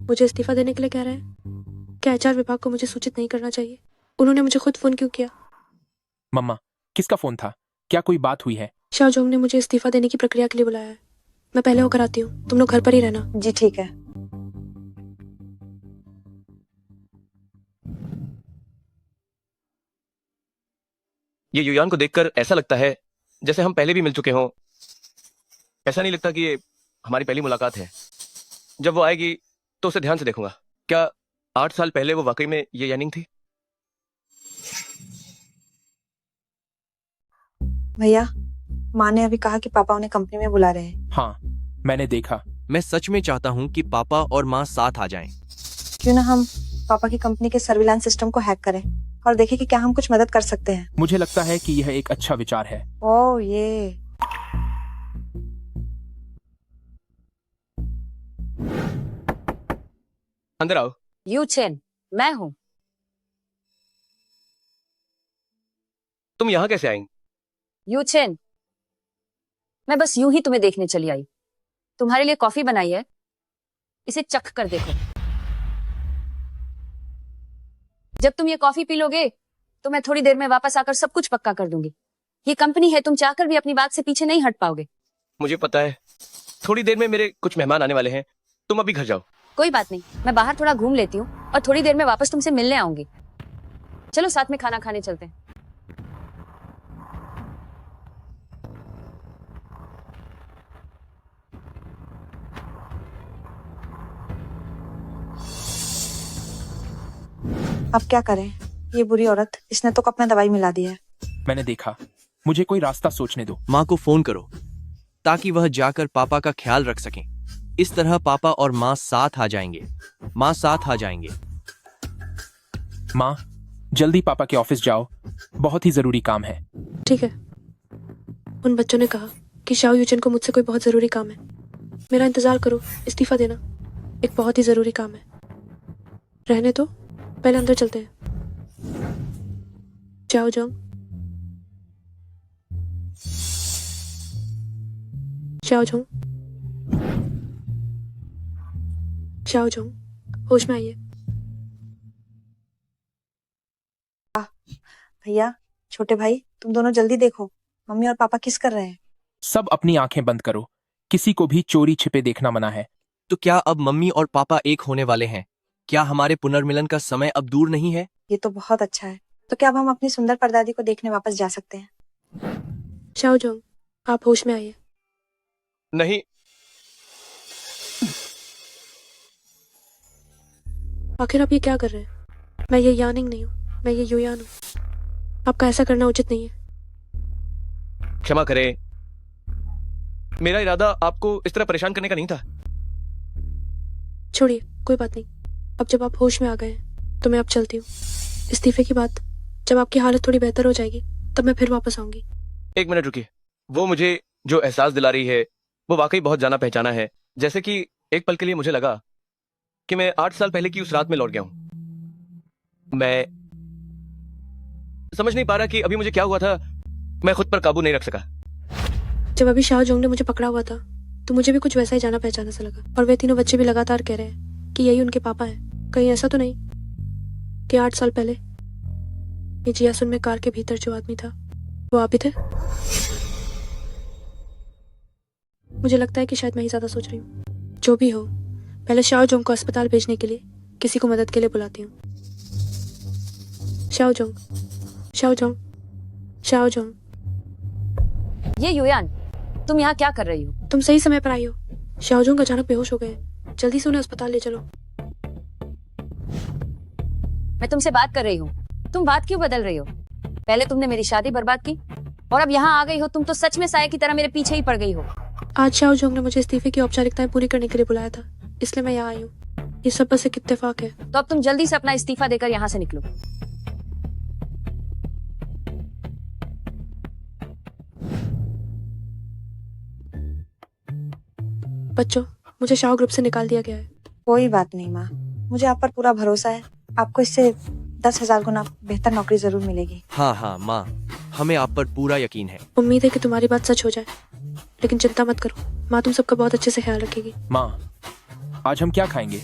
मुझे इस्तीफा देने के लिए कह रहे हैं? क्या एचआर विभाग को मुझे सूचित नहीं करना चाहिए? उन्होंने मुझे खुद फोन क्यों किया? मम्मा, किसका फोन था? क्या कोई बात हुई है? शाओजोंग ने मुझे इस्तीफा देने की प्रक्रिया के लिए बुलाया है। मैं पहले होकर आती हूँ, तुम लोग घर पर ही रहना। जी ठीक है। ये युयान को देखकर ऐसा लगता है जैसे हम पहले भी मिल चुके हों। ऐसा नहीं लगता कि ये हमारी पहली मुलाकात है। जब वो आएगी तो उसे ध्यान से देखूंगा। क्या 8 साल पहले वो वाकई में ये यानिंग थी? भैया, माँ ने अभी कहा कि पापा उन्हें कंपनी में बुला रहे हैं। हाँ, मैंने देखा। मैं सच में चाहता हूँ कि पापा और माँ साथ आ जाएं। क्यों ना हम पापा की कंपनी के सर्विलांस सिस्टम को हैक करें और देखें कि क्या हम कुछ मदद कर सकते हैं। मुझे लगता है कि यह एक अच्छा विचार है। ओह ये अंदर आओ। यूचेन, मैं हूँ। तुम यहाँ कैसे आई? यूचेन, मैं बस यूं ही तुम्हें देखने चली आई। तुम्हारे लिए कॉफी बनाई है, इसे चख कर देखो। जब तुम ये कॉफी पी लोगे तो मैं थोड़ी देर में वापस आकर सब कुछ पक्का कर दूंगी। ये कंपनी है, तुम चाहकर भी अपनी बात से पीछे नहीं हट पाओगे। मुझे पता है, थोड़ी देर में मेरे कुछ मेहमान आने वाले हैं। तुम अभी घर जाओ। कोई बात नहीं, मैं बाहर थोड़ा घूम लेती हूँ और थोड़ी देर में वापस तुमसे मिलने आऊंगी। चलो साथ में खाना खाने चलते हैं। अब क्या करें? ये बुरी औरत, इसने तो कप में दवाई मिला दी है। मैंने देखा, मुझे कोई रास्ता सोचने दो। माँ को फोन करो ताकि वह जाकर पापा का ख्याल रख सकें। इस तरह पापा और माँ साथ आ जाएंगे। माँ साथ आ जाएंगे। माँ, जल्दी पापा के ऑफिस जाओ, बहुत ही जरूरी काम है। ठीक है। उन बच्चों ने कहा कि शाओ यूचेन को मुझसे कोई बहुत जरूरी काम है। मेरा इंतजार करो, इस्तीफा देना। एक बहुत ही ज़रूरी काम है। रहने दो, पहले अंदर चलते हैं। जाओ जाओ। जाओ जाओ। जाओ जाओ, होश में आइए। भैया, छोटे भाई, तुम दोनों जल्दी देखो, मम्मी और पापा किस कर रहे हैं। सब अपनी आंखें बंद करो, किसी को भी चोरी छिपे देखना मना है। तो क्या अब मम्मी और पापा एक होने वाले हैं? क्या हमारे पुनर्मिलन का समय अब दूर नहीं है? ये तो बहुत अच्छा है। तो क्या अब हम अपनी सुंदर परदादी को देखने वापस जा सकते हैं? जाओ जाओ, आप होश में आइए। नहीं, आखिर आप ये क्या कर रहे हैं? मैं ये यानिंग नहीं हूँ, मैं ये युयान हूँ। आपका ऐसा करना उचित नहीं है। क्षमा करें, मेरा इरादा आपको इस तरह परेशान करने का नहीं था। छोड़िए, कोई बात नहीं। अब जब आप होश में आ गए हैं तो मैं अब चलती हूँ। इस्तीफे की बात जब आपकी हालत थोड़ी बेहतर हो जाएगी तब मैं फिर वापस आऊंगी। एक मिनट रुकिए, वो मुझे जो एहसास दिला रही है वो वाकई बहुत जाना पहचाना है। जैसे कि एक पल के लिए मुझे लगा कि मैं 8 साल पहले की उस रात में लौट गया हूं। मैं समझ नहीं पा रहा कि अभी मुझे क्या हुआ था। मैं खुद पर काबू नहीं रख सका। जब अभी शाहजोंग ने मुझे पकड़ा हुआ था तो मुझे भी कुछ वैसा ही जाना पहचाना सा लगा। और वे तीनों बच्चे भी लगातार कह रहे हैं कि यही उनके पापा हैं। कहीं ऐसा तो नहीं कि 8 साल पहले ये जियासुन में कार के भीतर जो आदमी था वो आप ही थे? मुझे लगता है कि शायद मैं ही ज्यादा सोच रही हूँ। जो भी हो, पहले शाओजोंग को अस्पताल भेजने के लिए किसी को मदद के लिए बुलाती हूँ। शाओजोंग, शाओजोंग, शाओजोंग। ये युयान, तुम यहाँ क्या कर रही हो? तुम सही समय पर आई हो। शाओजोंग अचानक बेहोश हो गए। जल्दी से उन्हें अस्पताल ले चलो। मैं तुमसे बात कर रही हूँ, तुम बात क्यों बदल रही हो? पहले तुमने मेरी शादी बर्बाद की और अब यहाँ आ गई हो। तुम तो सच में साया की तरह मेरे पीछे ही पड़ गई हो। आज शाओजोंग ने मुझे इस्तीफे की औपचारिकताएं पूरी करने के लिए बुलाया था, इसलिए मैं यहाँ आई हूँ। ये सब बस एक इत्तेफाक है। तो अब तुम जल्दी से अपना इस्तीफा देकर यहाँ से निकलो। बच्चों, मुझे शाओ ग्रुप से निकाल दिया गया है। कोई बात नहीं माँ, मुझे आप पर पूरा भरोसा है। आपको इससे 10,000 गुना बेहतर नौकरी जरूर मिलेगी। हाँ हाँ माँ, हमें आप पर पूरा यकीन है। उम्मीद है कि तुम्हारी बात सच हो जाए, लेकिन चिंता मत करो, माँ तुम सबका बहुत अच्छे से ख्याल रखेगी। माँ, आज हम क्या खाएंगे?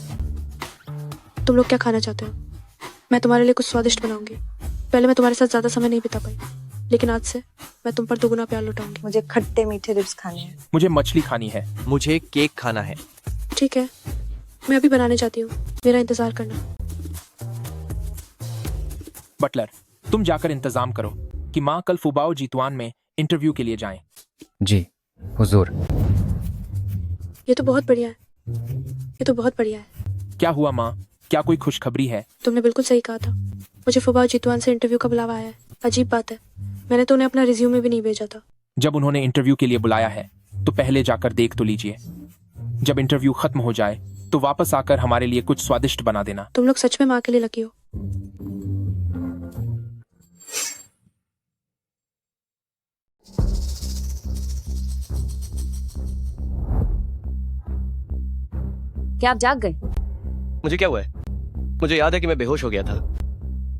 तुम लोग क्या खाना चाहते हो? मैं तुम्हारे लिए कुछ स्वादिष्ट बनाऊंगी। पहले मैं तुम्हारे साथ ज्यादा समय नहीं बिता पाई, लेकिन आज से मैं तुम पर दोगुना प्यार लुटाऊंगी। मुझे खट्टे मीठे रिब्स खाने हैं। मुझे मछली खानी है। मुझे केक खाना है। ठीक है, मैं अभी बनाने जाती हूँ, मेरा इंतजार करना। बटलर, तुम जाकर इंतजाम करो कि माँ कल फुबाओ जीतवान में इंटरव्यू के लिए जाएं। जी हुजूर। ये तो बहुत बढ़िया है, ये तो बहुत बढ़िया है। क्या हुआ माँ, क्या कोई खुशखबरी है? तुमने बिल्कुल सही कहा था। मुझे फुबाओ जीतवान से इंटरव्यू का बुलावा आया है। अजीब बात है, मैंने तो उन्हें अपना रिज्यूमे भी नहीं भेजा था। जब उन्होंने इंटरव्यू के लिए बुलाया है तो पहले जाकर देख तो लीजिए। जब इंटरव्यू खत्म हो जाए तो वापस आकर हमारे लिए कुछ स्वादिष्ट बना देना। तुम लोग सच में माँ के लिए लकी हो। क्या आप जाग गए? मुझे क्या हुआ है? मुझे याद है कि मैं बेहोश हो गया था।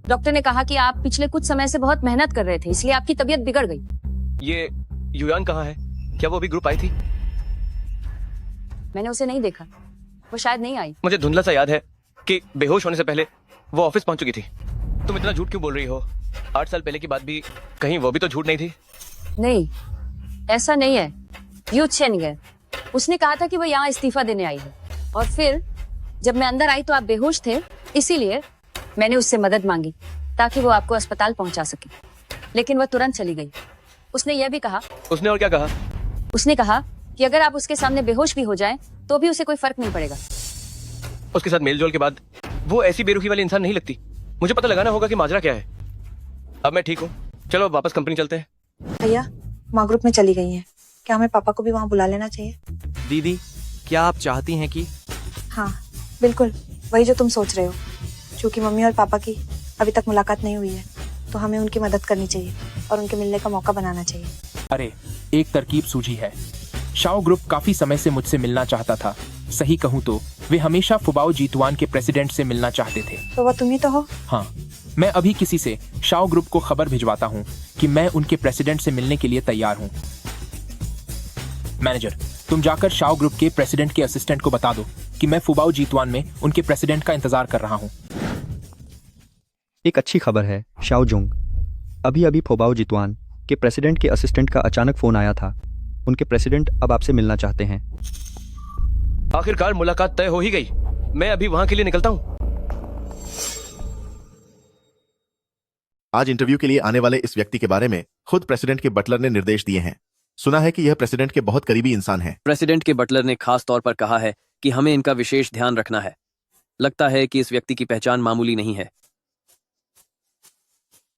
डॉक्टर ने कहा कि आप पिछले कुछ समय से बहुत मेहनत कर रहे थे, इसलिए आपकी तबीयत बिगड़ गई। ये युयान कहाँ है? क्या वो अभी ग्रुप आई थी? मैंने उसे नहीं देखा, वो शायद नहीं आई। मुझे धुंधला सा याद है कि बेहोश होने से पहले वो ऑफिस पहुंच चुकी थी। तुम इतना झूठ क्यों बोल रही हो? 8 साल पहले की बात भी कहीं वो भी तो झूठ नहीं थी? नहीं, ऐसा नहीं है। यू चेन, उसने कहा था कि वो यहाँ इस्तीफा देने आई है, और फिर जब मैं अंदर आई तो आप बेहोश थे, इसीलिए मैंने उससे मदद मांगी ताकि वो आपको अस्पताल पहुंचा सके, लेकिन वो तुरंत चली गई। उसने यह भी कहा। उसने और क्या कहा? उसने कहा कि अगर आप उसके सामने बेहोश भी हो जाएं तो भी उसे कोई फर्क नहीं पड़ेगा। उसके साथ मेलजोल के बाद वो ऐसी बेरुखी वाली इंसान नहीं लगती। मुझे पता लगाना होगा कि माजरा क्या है। अब मैं ठीक हूँ, चलो वापस कंपनी चलते हैं। भैया, माँ ग्रुप में चली गई है। क्या हमें पापा को भी वहाँ बुला लेना चाहिए? दीदी, क्या आप चाहती हैं कि? हाँ बिल्कुल, वही जो तुम सोच रहे हो। क्योंकि मम्मी और पापा की अभी तक मुलाकात नहीं हुई है, तो हमें उनकी मदद करनी चाहिए और उनके मिलने का मौका बनाना चाहिए। अरे, एक तरकीब सूझी है। शाओ ग्रुप काफी समय से मुझसे मिलना चाहता था, सही कहूँ तो वे हमेशा फुबाओ जीतवान के प्रेसिडेंट से मिलना चाहते थे। तो वो तुम ही तो हो। हाँ, मैं अभी किसी से शाओ ग्रुप को खबर भिजवाता हूँ कि मैं उनके प्रेसिडेंट से मिलने के लिए तैयार हूँ। मैनेजर, तुम जाकर शाओ ग्रुप के प्रेसिडेंट के असिस्टेंट को बता दो कि मैं फुबाओ जीतवान में उनके प्रेसिडेंट का इंतजार कर रहा हूँ। एक अच्छी खबर है शाओ जोंग। अभी अभी फोबाओ जितवान के प्रेसिडेंट के असिस्टेंट का अचानक फोन आया था। उनके प्रेसिडेंट अब आपसे मिलना चाहते हैं। आखिरकार मुलाकात तय हो ही गई। मैं अभी वहां के लिए निकलता हूँ। आज इंटरव्यू के लिए आने वाले इस व्यक्ति के बारे में खुद प्रेसिडेंट के बटलर ने निर्देश दिए हैं। सुना है कि यह प्रेसिडेंट के बहुत करीबी इंसान है। प्रेसिडेंट के बटलर ने खास तौर पर कहा है कि हमें इनका विशेष ध्यान रखना है। लगता है कि इस व्यक्ति की पहचान मामूली नहीं है।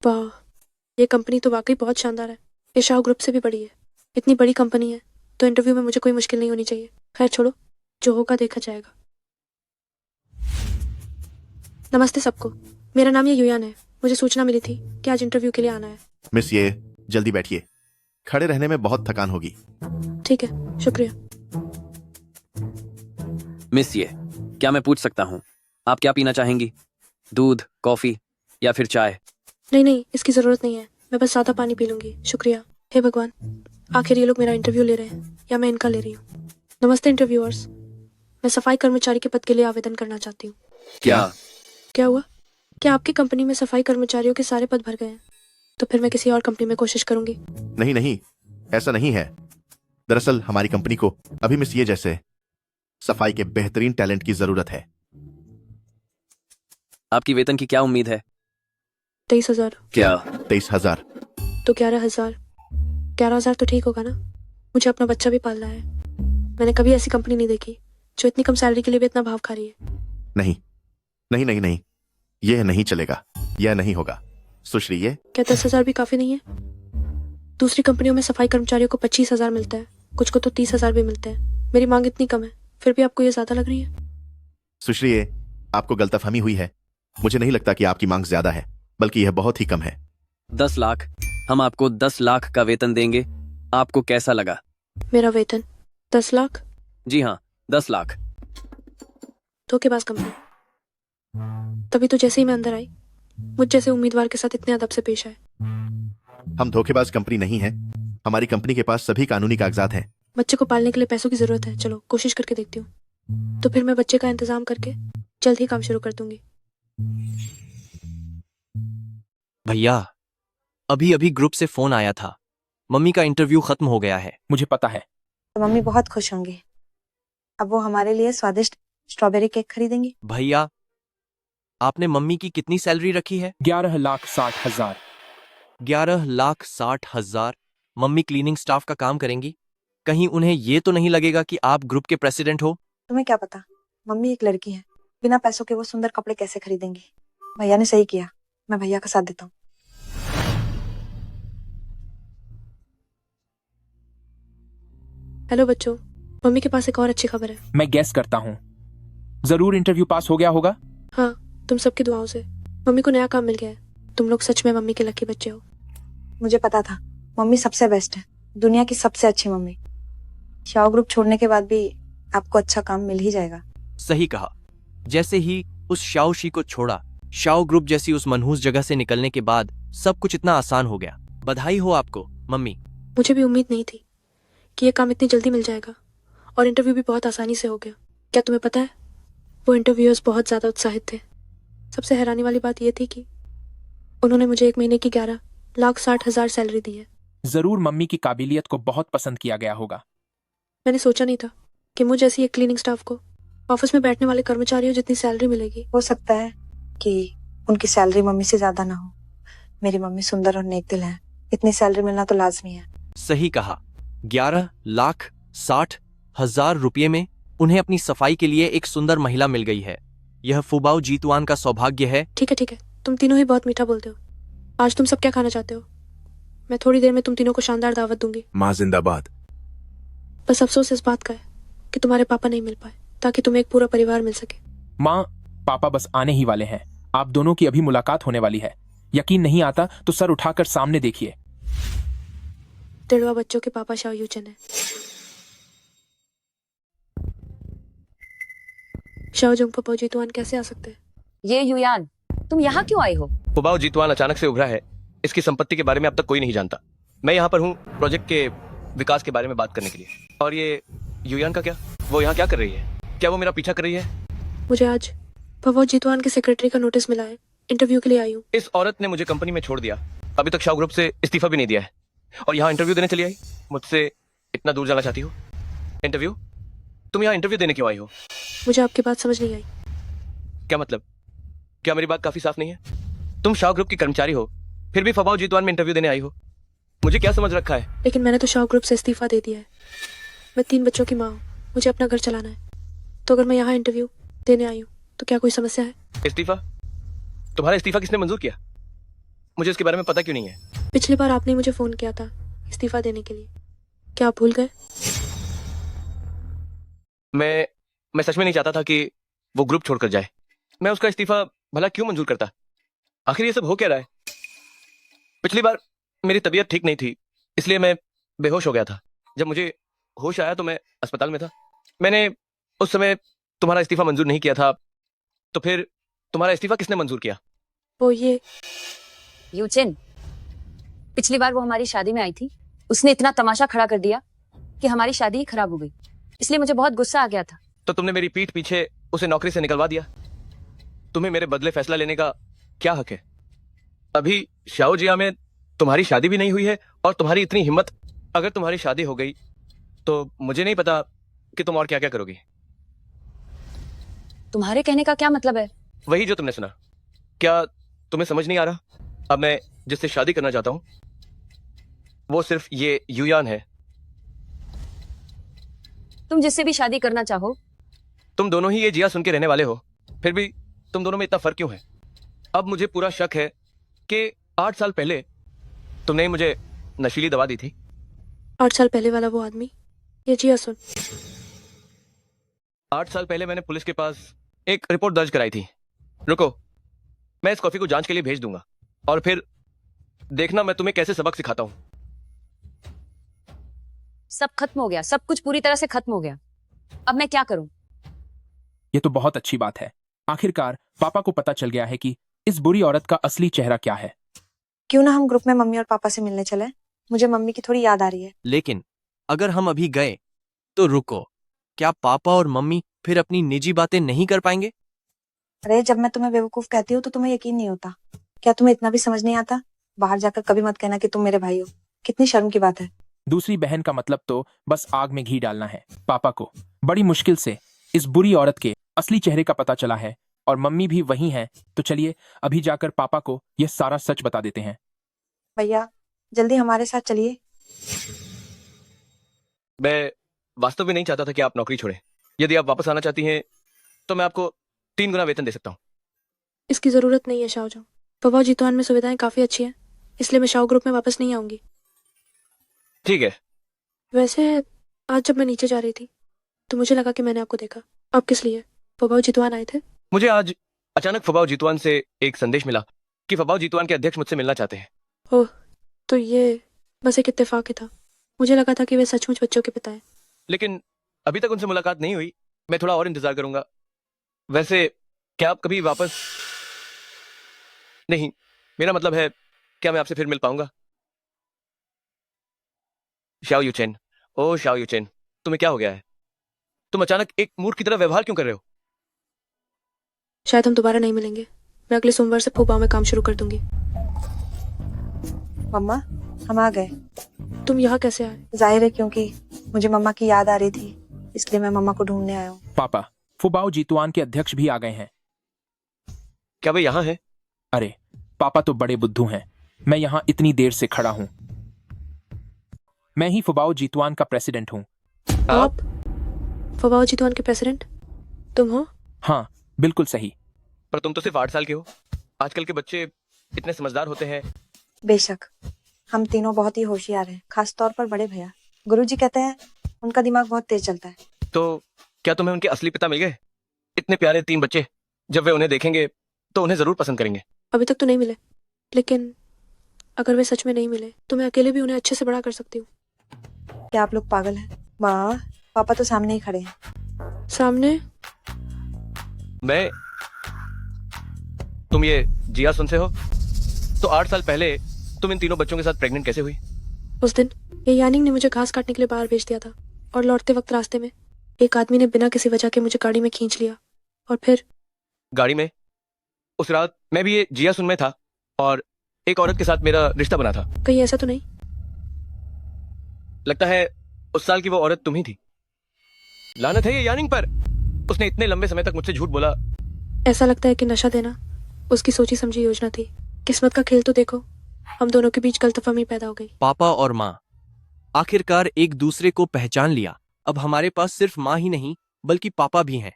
वाह, ये कंपनी तो वाकई बहुत शानदार है। ये शाह ग्रुप से भी बड़ी है। इतनी बड़ी कंपनी है तो इंटरव्यू में मुझे कोई मुश्किल नहीं होनी चाहिए। खैर छोड़ो, जो होगा देखा जाएगा। नमस्ते सबको, मेरा नाम ये युयान है। मुझे सूचना मिली थी कि आज इंटरव्यू के लिए आना है। मिस ये जल्दी बैठिए, खड़े रहने में बहुत थकान होगी। ठीक है, शुक्रिया। मिस ये, क्या मैं पूछ सकता हूँ आप क्या पीना चाहेंगी? दूध, कॉफी या फिर चाय? नहीं नहीं, इसकी जरूरत नहीं है। मैं बस सादा पानी पी लूंगी, शुक्रिया। हे भगवान, आखिर ये लोग मेरा इंटरव्यू ले रहे हैं या मैं इनका ले रही हूँ। नमस्ते इंटरव्यूअर्स, मैं सफाई कर्मचारी के पद के लिए आवेदन करना चाहती हूँ। क्या हुआ? क्या आपकी कंपनी में सफाई कर्मचारियों के सारे पद भर गए हैं? तो फिर मैं किसी और कंपनी में कोशिश करूंगी। नहीं नहीं, ऐसा नहीं है। दरअसल हमारी कंपनी को अभी मिस ये जैसे सफाई के बेहतरीन टैलेंट की जरूरत है। आपकी वेतन की क्या उम्मीद है? 23,000। क्या? 23,000? तो 11,000। 11,000 तो ठीक होगा ना? मुझे अपना बच्चा भी पालना है। मैंने कभी ऐसी कंपनी नहीं देखी जो इतनी कम सैलरी के लिए भी इतना भाव खा रही है। नहीं नहीं नहीं नहीं, यह नहीं चलेगा, यह नहीं होगा। सुश्री, ये क्या 10,000 भी काफी नहीं है? दूसरी कंपनियों में सफाई कर्मचारियों को 25,000 मिलता है, कुछ को तो 30,000 भी मिलते हैं। मेरी मांग इतनी कम है, फिर भी आपको ये ज्यादा लग रही है? सुश्री, ये आपको गलतफहमी हुई है। मुझे नहीं लगता कि आपकी मांग ज्यादा है, बल्कि यह बहुत ही कम है। 10 लाख। हम आपको 10 लाख का वेतन देंगे। आपको कैसा लगा? मेरा वेतन 10 लाख? जी हाँ, 10 लाख। धोखेबाज कंपनी। तभी तो जैसे ही मैं अंदर आई, मुझ जैसे उम्मीदवार के साथ इतने अदब से पेश आए। हम धोखेबाज कंपनी नहीं है। हमारी कंपनी के पास सभी कानूनी कागजात हैं। बच्चे को पालने के लिए पैसों की जरूरत है। चलो कोशिश करके देखती हूँ। तो फिर मैं बच्चे का इंतजाम करके जल्द ही काम शुरू कर दूंगी। भैया, अभी अभी ग्रुप से फोन आया था। मम्मी का इंटरव्यू खत्म हो गया है। मुझे पता है। तो मम्मी बहुत खुश होंगी। अब वो हमारे लिए स्वादिष्ट स्ट्रॉबेरी केक खरीदेंगी। भैया, आपने मम्मी की कितनी सैलरी रखी है? 11,60,000। 11,60,000? मम्मी क्लीनिंग स्टाफ का काम करेंगी? कहीं उन्हें ये तो नहीं लगेगा कि आप ग्रुप के प्रेसिडेंट हो? तुम्हें क्या पता, मम्मी एक लड़की है। बिना पैसों के वो सुंदर कपड़े कैसे खरीदेंगी? भैया ने सही किया, मैं भैया का साथ देता हूँ। हेलो बच्चों, मम्मी के पास एक और अच्छी खबर है। मैं गैस करता हूँ जरूर इंटरव्यू पास हो गया होगा। हाँ, तुम सबकी दुआओं से मम्मी को नया काम मिल गया है। तुम लोग सच में मम्मी के लकी बच्चे हो। मुझे पता था, मम्मी सबसे बेस्ट है, दुनिया की सबसे अच्छी मम्मी। शाओ ग्रुप छोड़ने के बाद भी आपको अच्छा काम मिल ही जाएगा। सही कहा। जैसे ही उस शाओशी को छोड़ा, शाओ ग्रुप जैसी उस मनहूस जगह से निकलने के बाद सब कुछ इतना आसान हो गया। बधाई हो आपको मम्मी। मुझे भी उम्मीद नहीं थी कि ये काम इतनी जल्दी मिल जाएगा और इंटरव्यू भी बहुत आसानी से हो गया। क्या तुम्हें पता है, वो इंटरव्यूअर्स बहुत ज्यादा उत्साहित थे। सबसे हैरानी वाली बात यह थी कि उन्होंने मुझे 1 महीने की 11,60,000 सैलरी दी है। जरूर मम्मी की काबिलियत को बहुत पसंद किया गया होगा। मैंने सोचा नहीं था कि मुझे जैसी एक क्लीनिंग स्टाफ को ऑफिस में बैठने वाले कर्मचारियों जितनी सैलरी मिलेगी। हो सकता है कि उनकी सैलरी मम्मी से ज्यादा ना हो। मेरी मम्मी सुंदर और नेक दिल है, इतनी सैलरी मिलना तो लाजमी है। सही कहा। 11,60,000 रुपये में उन्हें अपनी सफाई के लिए एक सुंदर महिला मिल गई है। यह फुबाओ जीतवान का सौभाग्य है। ठीक है, तुम तीनों ही बहुत मीठा बोलते हो। आज तुम सब क्या खाना चाहते हो? मैं थोड़ी देर में तुम तीनों को शानदार दावत दूंगी। माँ जिंदाबाद। बस अफसोस इस बात का है कि तुम्हारे पापा नहीं मिल पाए, ताकि तुम्हें एक पूरा परिवार मिल सके। माँ, पापा बस आने ही वाले हैं। आप दोनों की अभी मुलाकात होने वाली है। यकीन नहीं आता तो सर उठाकर सामने देखिए। तिड़वा बच्चों के पापा शाओ यूचन है। शाओ जोंग फुबाओ जीतुआन कैसे आ सकते हैं? ये युयान, तुम यहाँ क्यों आई हो? फुबाओ जीतुआन अचानक से उभरा है। इसकी संपत्ति के बारे में अब तक कोई नहीं जानता। मैं यहाँ पर हूँ प्रोजेक्ट के विकास के बारे में बात करने के लिए। और ये युयान का क्या? वो यहाँ क्या कर रही है? क्या वो मेरा पीछा कर रही है? मुझे आज फुबाओ जीतुआन के सेक्रेटरी का नोटिस मिला है। इंटरव्यू के लिए आई हूँ। इस औरत ने मुझे कंपनी में छोड़ दिया। अभी तक शाओ ग्रुप से इस्तीफा भी नहीं दिया है और यहाँ इंटरव्यू देने चली आई। मुझसे इतना दूर जाना चाहती हो? इंटरव्यू? तुम यहाँ इंटरव्यू देने क्यों आई हो? मुझे आपकी बात समझ नहीं आई। क्या मतलब? क्या मेरी बात काफी साफ नहीं है? तुम शाओ ग्रुप की कर्मचारी हो, फिर भी फुबाओ जीतुआन में इंटरव्यू देने आई हो। मुझे क्या समझ रखा है? लेकिन मैंने तो शाओ ग्रुप से इस्तीफा दे दिया है। मैं 3 बच्चों की माँ हूँ। मुझे अपना घर चलाना है। तो अगर मैं यहाँ इंटरव्यू देने आई हूँ तो क्या कोई समस्या है? इस्तीफा? तुम्हारा इस्तीफा किसने मंजूर किया? मुझे इसके बारे में पता क्यों नहीं है? पिछली बार आपने मुझे फोन किया था इस्तीफा देने के लिए। क्या आप भूल गए? मैं सच में नहीं चाहता था कि वो ग्रुप छोड़कर जाए। मैं उसका इस्तीफा भला क्यों मंजूर करता? आखिर ये सब हो क्या रहा है? पिछली बार मेरी तबीयत ठीक नहीं थी, इसलिए मैं बेहोश हो गया था। जब मुझे होश आया तो मैं अस्पताल में था। मैंने उस समय तुम्हारा इस्तीफा मंजूर नहीं किया था, तो फिर तुम्हारा इस्तीफा किसने मंजूर किया? वो ये यूचिन, पिछली बार वो हमारी शादी में आई थी। उसने इतना तमाशा खड़ा कर दिया कि हमारी शादी ही खराब हो गई। इसलिए मुझे बहुत गुस्सा आ गया था। तो तुमने मेरी पीठ पीछे उसे नौकरी से निकलवा दिया। तुम्हें मेरे बदले फैसला लेने का क्या हक है? अभी शाओजिया में तुम्हारी शादी भी नहीं हुई है और तुम्हारी इतनी हिम्मत। अगर तुम्हारी शादी हो गई तो मुझे नहीं पता कि तुम और क्या क्या करोगी। तुम्हारे कहने का क्या मतलब है? वही जो तुमने सुना। क्या तुम्हें समझ नहीं आ रहा? अब मैं जिससे शादी करना चाहता हूं वो सिर्फ ये युयान है। तुम जिससे भी शादी करना चाहो। तुम दोनों ही ये जिया सुन के रहने वाले हो, फिर भी तुम दोनों में इतना फर्क क्यों है? अब मुझे पूरा शक है कि 8 साल पहले तुमने मुझे नशीली दवा दी थी। 8 साल पहले वाला वो आदमी, ये जिया सुन। 8 साल पहले मैंने पुलिस के पास एक रिपोर्ट दर्ज कराई थी। रुको, मैं इस कॉफी को जांच के लिए भेज दूंगा और फिर देखना मैं तुम्हें कैसे सबक सिखाता हूं। सब खत्म हो गया, सब कुछ पूरी तरह से खत्म हो गया। अब मैं क्या करूं? ये तो बहुत अच्छी बात है। आखिरकार पापा को पता चल गया है कि इस बुरी औरत का असली चेहरा क्या है। क्यों ना हम ग्रुप में मम्मी और पापा से मिलने चले? मुझे मम्मी की थोड़ी याद आ रही है। लेकिन अगर हम अभी गए तो रुको, क्या पापा और मम्मी फिर अपनी निजी बातें नहीं कर पाएंगे? अरे जब मैं तुम्हें बेवकूफ कहती हूँ तो तुम्हें यकीन नहीं होता। क्या तुम्हें इतना भी समझ नहीं आता? बाहर जाकर कभी मत कहना कि तुम मेरे भाई हो। कितनी शर्म की बात है। दूसरी बहन का मतलब तो बस आग में घी डालना है। पापा को बड़ी मुश्किल से इस बुरी औरत के असली चेहरे का पता चला है और मम्मी भी वही हैं। तो चलिए अभी जाकर पापा को यह सारा सच बता देते हैं। भैया जल्दी हमारे साथ चलिए। मैं वास्तव में नहीं चाहता था कि आप नौकरी छोड़ें। यदि आप वापस आना चाहती हैं तो मैं आपको 3 गुना वेतन दे सकता हूँ। इसकी जरूरत नहीं है शाओजोंग। फुबाओ जीतुआन में सुविधाएं काफी अच्छी हैं, इसलिए मैं शाओ ग्रुप में वापस नहीं आऊंगी। ठीक है। वैसे आज जब मैं नीचे जा रही थी तो मुझे लगा कि मैंने आपको देखा। आप किस लिए? फुबाओ जीतुआन आए थे? मुझे आज अचानक फुबाओ जीतुआन से एक संदेश मिला कि फुबाओ जीतुआन के अध्यक्ष मुझसे मिलना चाहते हैं। ओह, तो ये बस एक इत्तेफाक ही था। मुझे लगा था कि वे सचमुच बच्चों के पिता हैं। लेकिन अभी तक उनसे मुलाकात नहीं हुई। मैं थोड़ा और इंतजार करूंगा। वैसे क्या आप कभी वापस? नहीं, मेरा मतलब है क्या मैं आपसे फिर मिल पाऊंगा? शाओ यूचेन, ओ शाओ यूचेन, तुम्हें क्या हो गया है? तुम अचानक एक मूर्ख की तरह व्यवहार क्यों कर रहे हो? शायद हम दोबारा नहीं मिलेंगे। मैं अगले सोमवार से फुबाओ में काम शुरू कर दूंगी। मम्मा हम आ गए। तुम यहाँ कैसे आए? जाहिर है क्योंकि मुझे मम्मा की याद आ रही थी, इसलिए मैं मम्मा को ढूंढने आया हूँ। पापा, फुबाओ जीतुआन के अध्यक्ष भी आ गए हैं। क्या वे यहाँ हैं? अरे पापा तो बड़े बुद्धू हैं। मैं यहाँ इतनी देर से खड़ा हूँ। मैं ही फुबाओ जीतुआन का प्रेसिडेंट हूँ। आप फुबाओ जीतुआन के प्रेसिडेंट तुम हो? हाँ बिल्कुल सही। पर तुम तो सिर्फ 8 साल के हो। आजकल के बच्चे इतने समझदार होते हैं। बेशक हम तीनों बहुत ही होशियार हैं, खास तौर पर बड़े भैया। गुरुजी कहते हैं उनका दिमाग बहुत तेज चलता है। तो क्या तुम्हें उनके असली पिता मिल गए? इतने प्यारे 3 बच्चे, जब वे उन्हें देखेंगे तो उन्हें जरूर पसंद करेंगे। अभी तक तो नहीं मिले, लेकिन अगर वे सच में नहीं मिले तो मैं अकेले भी उन्हें अच्छे से बड़ा कर सकती हूँ। क्या आप लोग पागल हैं? माँ पापा तो सामने ही खड़े हैं। सामने? मैं तुम ये जिया सुनते हो? तो 8 साल पहले तुम इन तीनों बच्चों के साथ प्रेग्नेंट कैसे हुई? उस दिन ये यानिंग ने मुझे घास काटने के लिए बाहर भेज दिया था और लौटते वक्त रास्ते में एक आदमी ने बिना किसी वजह के मुझे गाड़ी में खींच लिया और फिर गाड़ी में? उस रात मैं भी ये जिया सुन में था और एक औरत के साथ मेरा रिश्ता बना था। कहीं ऐसा तो नहीं? लगता है उस साल की वो औरत तुम ही थी। लानत है ये यानिंग पर, उसने इतने लंबे समय तक मुझसे झूठ बोला। ऐसा लगता है कि नशा देना उसकी सोची समझी योजना थी। किस्मत का खेल तो देखो, हम दोनों के बीच गलतफहमी पैदा हो गई। पापा और माँ आखिरकार एक दूसरे को पहचान लिया। अब हमारे पास सिर्फ माँ ही नहीं बल्कि पापा भी हैं।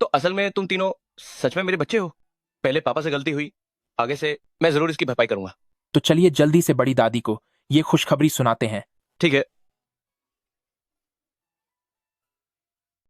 तो असल में तुम तीनों सच में मेरे बच्चे हो। पहले पापा से गलती हुई, आगे से मैं जरूर इसकी भरपाई करूंगा। तो चलिए जल्दी से बड़ी दादी को ये खुशखबरी सुनाते हैं। ठीक है,